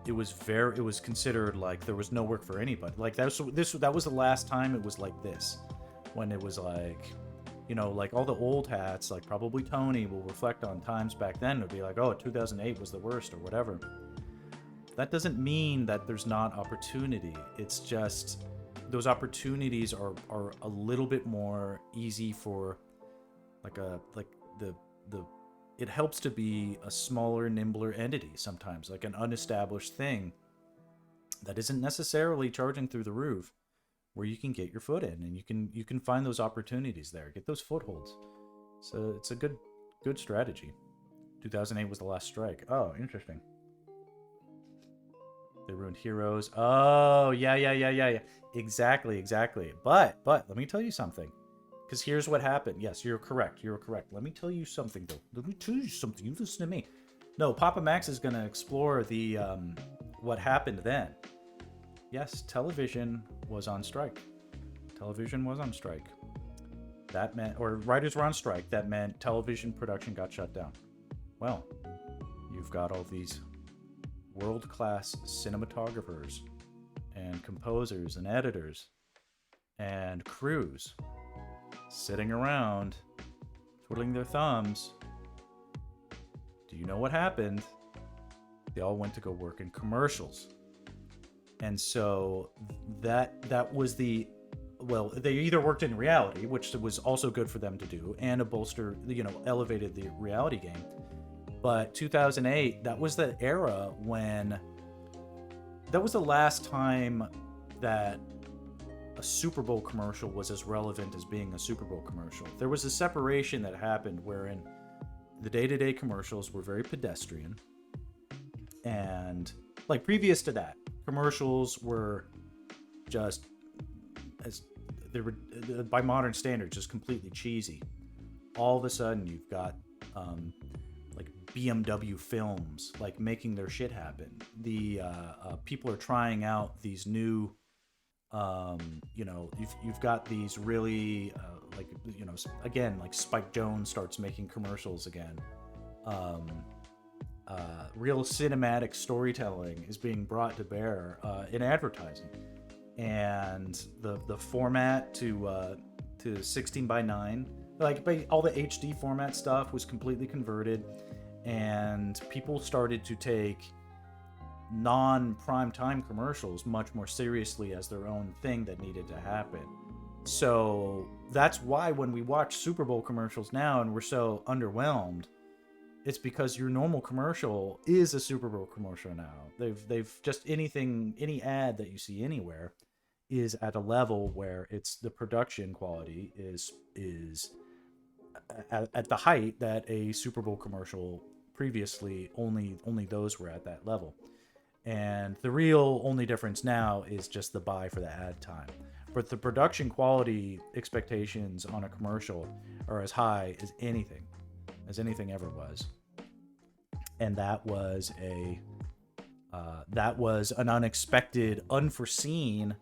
it was considered there was no work for anybody. That was the last time it was like this, when it was all the old hats, probably Tony will reflect on times back then. It'd be like, oh, 2008 was the worst or whatever. That doesn't mean that there's not opportunity. It's just those opportunities are a little bit more easy for it helps to be a smaller, nimbler entity sometimes, like an unestablished thing that isn't necessarily charging through the roof, where you can get your foot in and you can find those opportunities there, get those footholds. So it's a good strategy. 2008 was the last strike. Oh, interesting. They ruined Heroes. Oh, yeah. Exactly. But let me tell you something. Because here's what happened. Yes, you're correct. Let me tell you something, though. You listen to me. No, Papa Max is going to explore the what happened then. Yes, television was on strike. That meant, or writers were on strike. That meant television production got shut down. Well, you've got all these world-class cinematographers and composers and editors and crews sitting around twiddling their thumbs. Do you know what happened? They all went to go work in commercials. And so that was they either worked in reality, which was also good for them to do, and elevated the reality game. But 2008, that was the era when that was the last time that a Super Bowl commercial was as relevant as being a Super Bowl commercial. There was a separation that happened wherein the day-to-day commercials were very pedestrian, and previous to that, commercials were just, as they were by modern standards, just completely cheesy. All of a sudden, you've got like BMW films, like making their shit happen. The people are trying out these new, you've got these really again, like Spike Jonze starts making commercials again. Real cinematic storytelling is being brought to bear in advertising, and the format to 16:9, like all the HD format stuff was completely converted, and people started to take non-prime time commercials much more seriously as their own thing that needed to happen. So that's why when we watch Super Bowl commercials now and we're so underwhelmed, it's because your normal commercial is a Super Bowl commercial now. They've just any ad that you see anywhere is at a level where it's the production quality is at the height that a Super Bowl commercial previously only those were at that level. And the real only difference now is just the buy for the ad time. But the production quality expectations on a commercial are as high as anything ever was. And that was an unexpected, unforeseen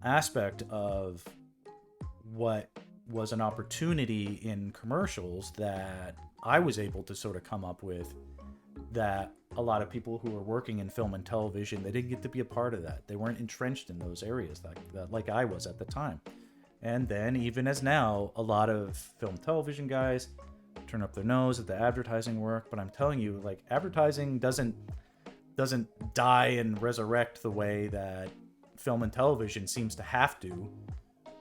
aspect of what was an opportunity in commercials that I was able to sort of come up with, that a lot of people who were working in film and television, they didn't get to be a part of that. They weren't entrenched in those areas like I was at the time. And then even as now, a lot of film television guys turn up their nose at the advertising work, but I'm telling you, like, advertising doesn't die and resurrect the way that film and television seems to have to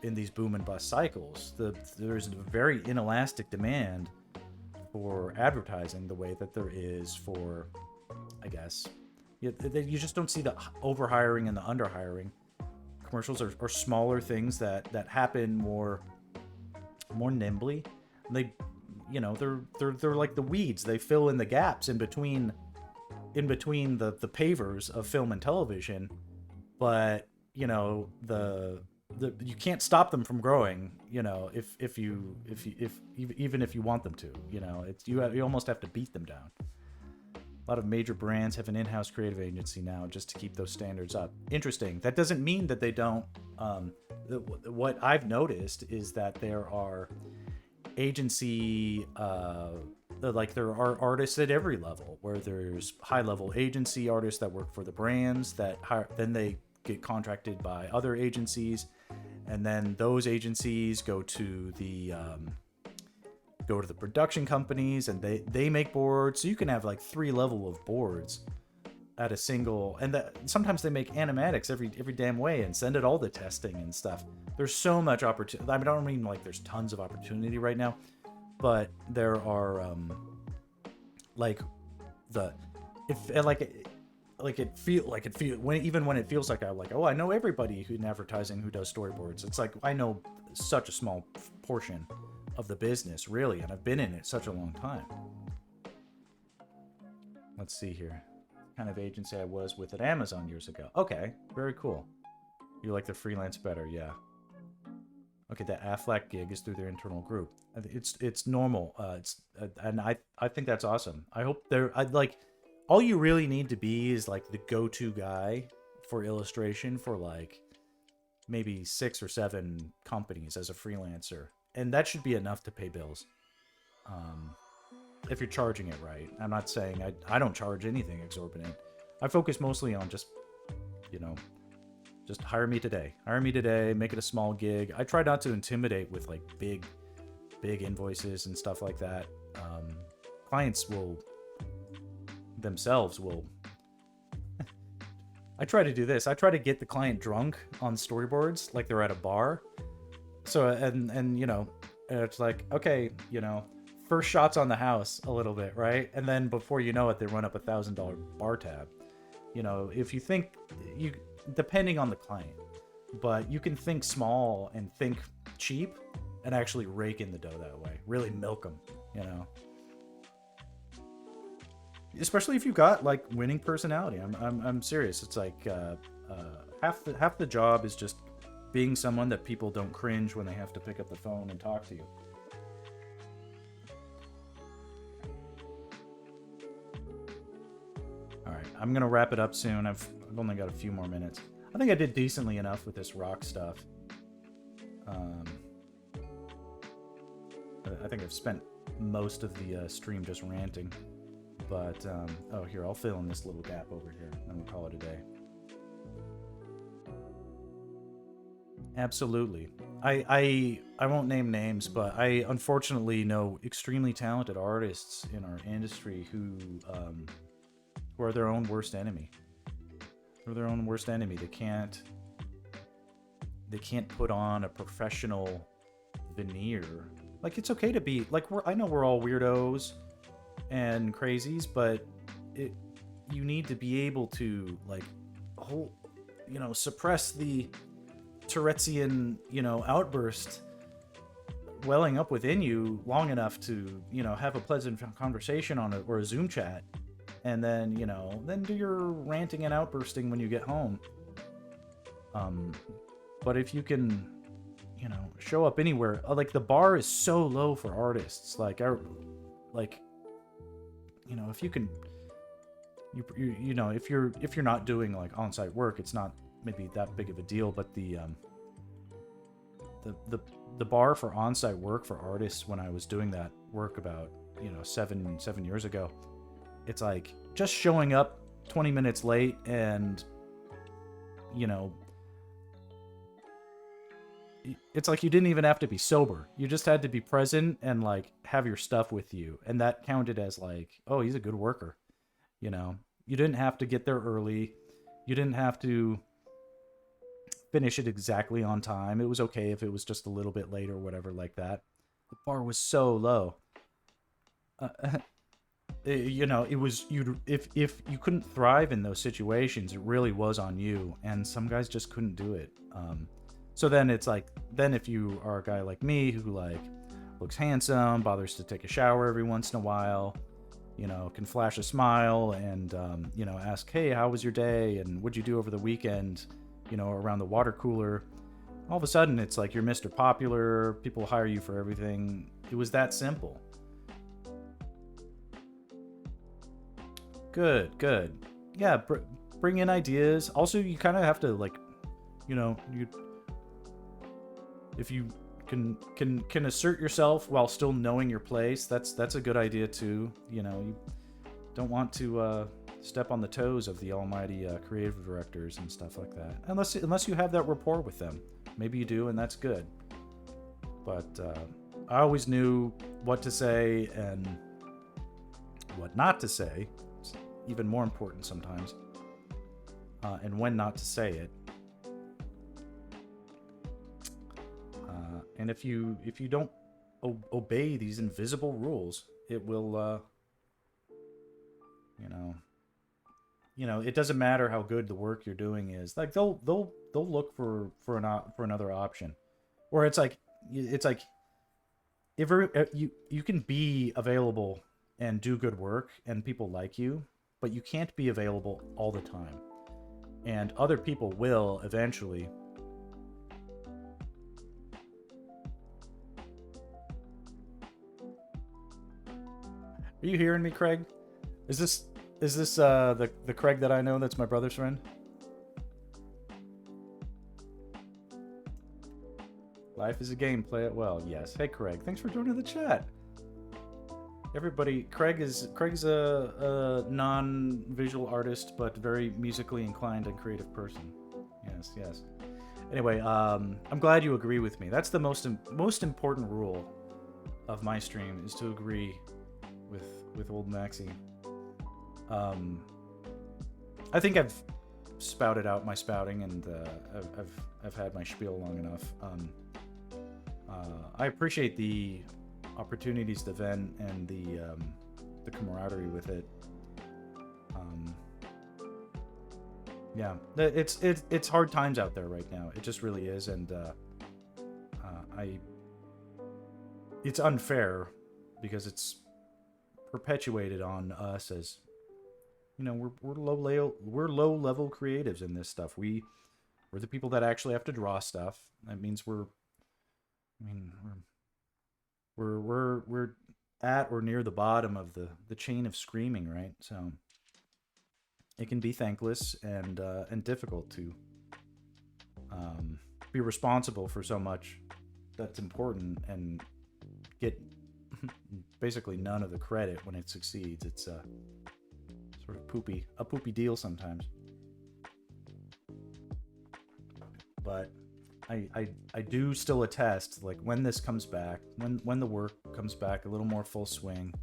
in these boom and bust cycles. There's a very inelastic demand for advertising the way that there is for, I guess, you just don't see the overhiring and the underhiring. Commercials are smaller things that happen more nimbly. They, they're like the weeds. They fill in the gaps in between the pavers of film and television, but you can't stop them from growing, if you even if you want them to, you almost have to beat them down. A lot of major brands have an in-house creative agency now just to keep those standards up. Interesting. That doesn't mean that they don't. What I've noticed is that there are agency, there are artists at every level, where there's high-level agency artists that work for the brands that hire, then they get contracted by other agencies, and then those agencies go to the production companies, and they make boards. So you can have like 3 level of boards at a single, and sometimes they make animatics every damn way and send it all to testing and stuff. There's so much opportunity. I don't mean like there's tons of opportunity right now, but there are it feels when it feels like I know everybody in advertising who does storyboards. It's like I know such a small portion of the business, really, and I've been in it such a long time. Let's see here. Kind of agency I was with at Amazon years ago. Okay, very cool. You like the freelance better, yeah. Okay, the Affleck gig is through their internal group. It's normal. And I think that's awesome. I hope all you really need to be is like the go-to guy for illustration for like maybe 6 or 7 companies as a freelancer, and that should be enough to pay bills. If you're charging it right. I'm not saying I don't charge anything exorbitant. I focus mostly on just hire me today, make it a small gig. I try not to intimidate with like big invoices and stuff like that. Clients themselves will I try to do this. I try to get the client drunk on storyboards like they're at a bar. So and it's like, okay, first shots on the house a little bit, right? And then before you know it, they run up $1,000 bar tab. If you think, depending on the client, but you can think small and think cheap and actually rake in the dough that way. Really milk them, Especially if you've got like winning personality. I'm serious. It's like half the job is just being someone that people don't cringe when they have to pick up the phone and talk to you. I'm gonna wrap it up soon. I've only got a few more minutes. I think I did decently enough with this rock stuff. Um, I think I've spent most of the stream just ranting. But, oh, here, I'll fill in this little gap over here, and we'll call it a day. Absolutely. I won't name names, but I unfortunately know extremely talented artists in our industry who are their own worst enemy. They're their own worst enemy. They can't put on a professional veneer. Like, it's okay to be like, I know we're all weirdos and crazies, but you need to be able to, like, suppress the Tourette'ian, outburst welling up within you long enough to, have a pleasant conversation on it or a Zoom chat, and then, then do your ranting and outbursting when you get home. But if you can, show up anywhere, like, the bar is so low for artists. If you can, if you're not doing like on-site work, it's not maybe that big of a deal. But the bar for on-site work for artists, when I was doing that work about 7 years ago, it's like just showing up 20 minutes late and it's like you didn't even have to be sober. You just had to be present and like have your stuff with you, and that counted as like, oh, he's a good worker. You didn't have to get there early. You didn't have to finish it exactly on time. It was okay if it was just a little bit late or whatever like that. The bar was so low. It was if you couldn't thrive in those situations, it really was on you, and some guys just couldn't do it. So then it's like, then if you are a guy like me who like looks handsome, bothers to take a shower every once in a while, can flash a smile and, ask, hey, how was your day? And what'd you do over the weekend, around the water cooler? All of a sudden it's like you're Mr. Popular. People hire you for everything. It was that simple. Good. Yeah, bring in ideas. Also, you kind of have to like, if you can assert yourself while still knowing your place, that's a good idea too. You don't want to step on the toes of the almighty creative directors and stuff like that, unless you have that rapport with them. Maybe you do, and that's good. But I always knew what to say and what not to say. It's even more important sometimes, and when not to say it. And if you don't obey these invisible rules, it will, it doesn't matter how good the work you're doing is. Like they'll look for another option, or it's like if you can be available and do good work and people like you, but you can't be available all the time, and other people will eventually. Are you hearing me, Craig? Is this the Craig that I know that's my brother's friend? Life is a game, play it well. Yes. Hey, Craig. Thanks for joining the chat. Everybody, Craig's a non-visual artist, but very musically inclined and creative person. Yes. Anyway, I'm glad you agree with me. That's the most important rule of my stream, is to agree with old Maxi. I think I've spouted out my spouting, and I've had my spiel long enough. I appreciate the opportunities to vent and the camaraderie with it. Yeah, it's hard times out there right now. It just really is, and it's unfair because it's perpetuated on us as, we're low level creatives in this stuff. We're the people that actually have to draw stuff. That means we're at or near the bottom of the chain of screaming, right? So it can be thankless and difficult to be responsible for so much that's important and get basically none of the credit when it succeeds. It's sort of a poopy deal sometimes. But I do still attest, like when this comes back, when the work comes back a little more full swing,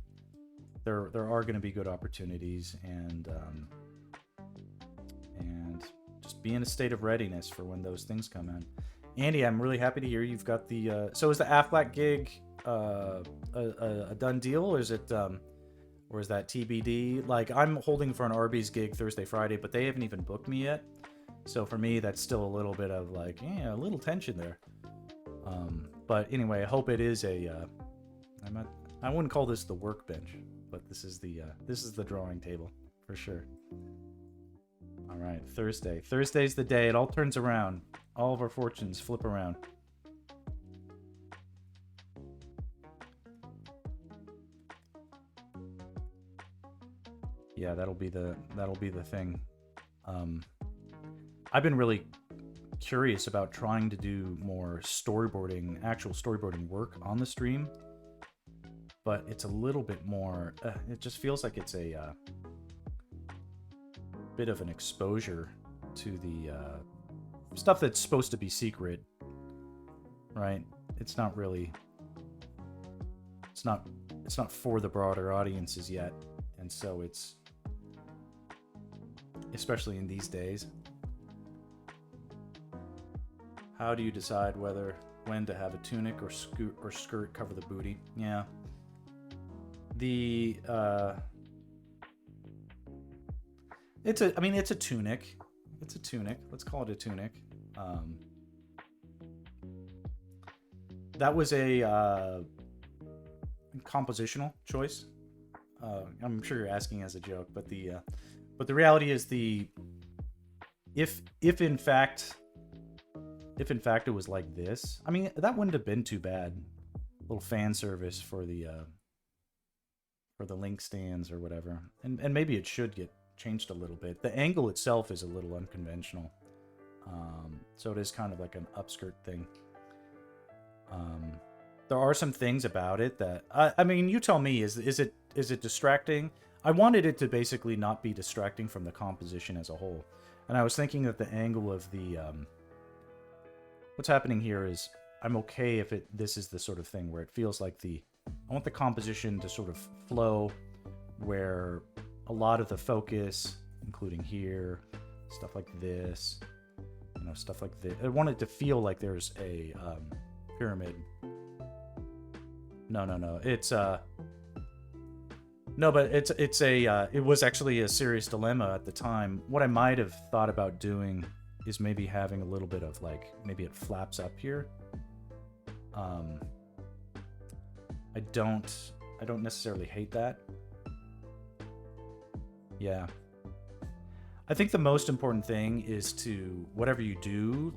there are going to be good opportunities, and just be in a state of readiness for when those things come in. Andy, I'm really happy to hear you've got the. So is the Aflac gig a done deal, or is it or is that TBD? Like, I'm holding for an Arby's gig Thursday, Friday, but they haven't even booked me yet. So for me, that's still a little bit of like, a little tension there. But anyway, I hope it is a. I wouldn't call this the workbench, but this is the drawing table for sure. All right, Thursday. Thursday's the day. It all turns around. All of our fortunes flip around. Yeah, that'll be the thing. I've been really curious about trying to do more actual storyboarding work on the stream, but it's a little bit more. It just feels like it's a bit of an exposure to the stuff that's supposed to be secret, right? It's not really. It's not for the broader audiences yet, and so it's, especially in these days. How do you decide when to have a tunic or skirt cover the booty? Yeah. It's a tunic. It's a tunic. Let's call it a tunic. That was a compositional choice. I'm sure you're asking as a joke, but the reality is if in fact it was like this, I mean, that wouldn't have been too bad. A little fan service for the link stands or whatever, and maybe it should get changed a little bit. The angle itself is a little unconventional, so it is kind of like an upskirt thing. There are some things about it that I mean, you tell me. Is it distracting? I wanted it to basically not be distracting from the composition as a whole, and I was thinking that the angle of the what's happening here is, I'm okay if this is the sort of thing where it feels like I want the composition to sort of flow, where a lot of the focus, including here, stuff like this, stuff like this. I want it to feel like there's a pyramid. No. It's no, but it's a. It was actually a serious dilemma at the time. What I might have thought about doing is maybe having a little bit of maybe it flaps up here. I don't necessarily hate that. Yeah. I think the most important thing is to, whatever you do,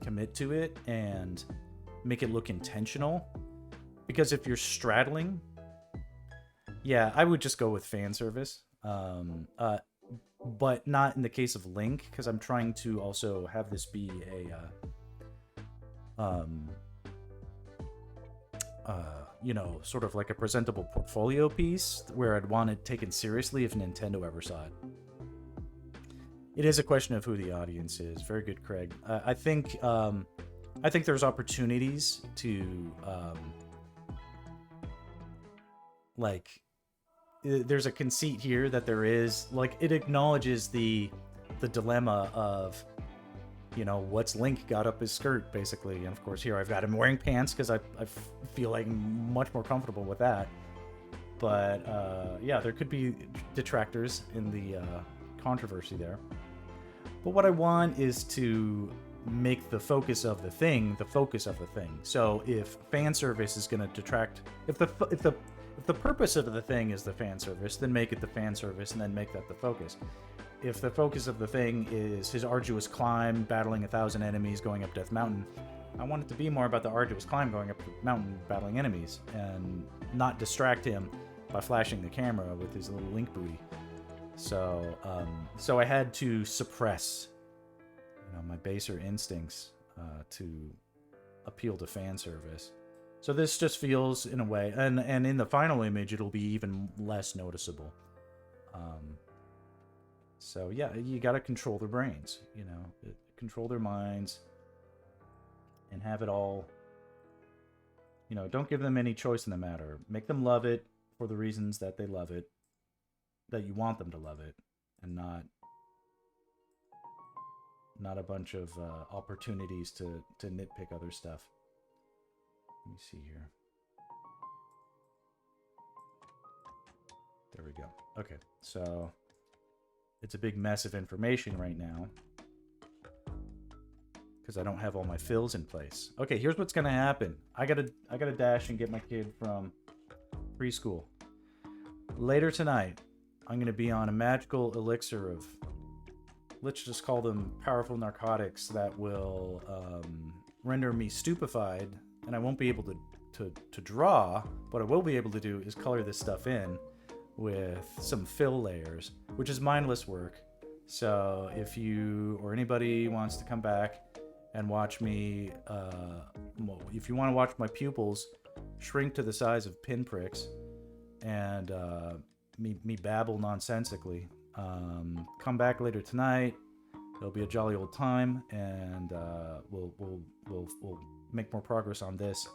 commit to it and make it look intentional. Because if you're straddling, yeah, I would just go with fan service. But not in the case of Link, because I'm trying to also have this be sort of like a presentable portfolio piece where I'd want it taken seriously if Nintendo ever saw it. It is a question of who the audience is. Very good, Craig. I think there's opportunities to there's a conceit here that there is, it acknowledges the dilemma of, what's Link got up his skirt, basically. And of course here I've got him wearing pants because I feel like I'm much more comfortable with that. But yeah, there could be detractors in the controversy there. But what I want is to make the focus of the thing the focus of the thing. So if fan service is going to detract, if the purpose of the thing is the fan service, then make it the fan service and then make that the focus. If the focus of the thing is his arduous climb, battling 1,000 enemies, going up Death Mountain, I want it to be more about the arduous climb, going up the mountain, battling enemies, and not distract him by flashing the camera with his little Link booty. So I had to suppress, my baser instincts to appeal to fan service. So this just feels, in a way, and in the final image, it'll be even less noticeable. So yeah, you got to control their brains, control their minds, and have it all. Don't give them any choice in the matter. Make them love it for the reasons that they love it, that you want them to love it, and not a bunch of opportunities to nitpick other stuff. Let me see here. There we go. Okay, so it's a big mess of information right now because I don't have all my fills in place. Okay, here's what's gonna happen. I gotta dash and get my kid from preschool. Later tonight, I'm gonna be on a magical elixir of, let's just call them powerful narcotics that will render me stupefied, and I won't be able to draw. What I will be able to do is color this stuff in with some fill layers, which is mindless work. So if you or anybody wants to come back and watch me, if you want to watch my pupils shrink to the size of pinpricks and me babble nonsensically, come back later tonight. It'll be a jolly old time, and we'll make more progress on this.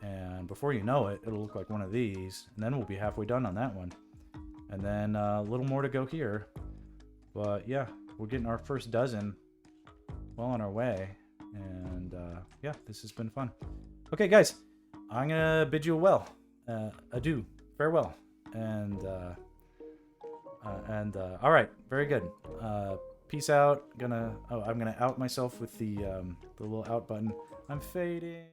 And before you know it, it'll look like one of these, and then we'll be halfway done on that one. And then a little more to go here. But yeah, we're getting our first dozen well on our way. And yeah, this has been fun. Okay, guys, I'm gonna bid you a adieu, farewell, and all right, very good. Peace out. I'm gonna out myself with the little out button. I'm fading.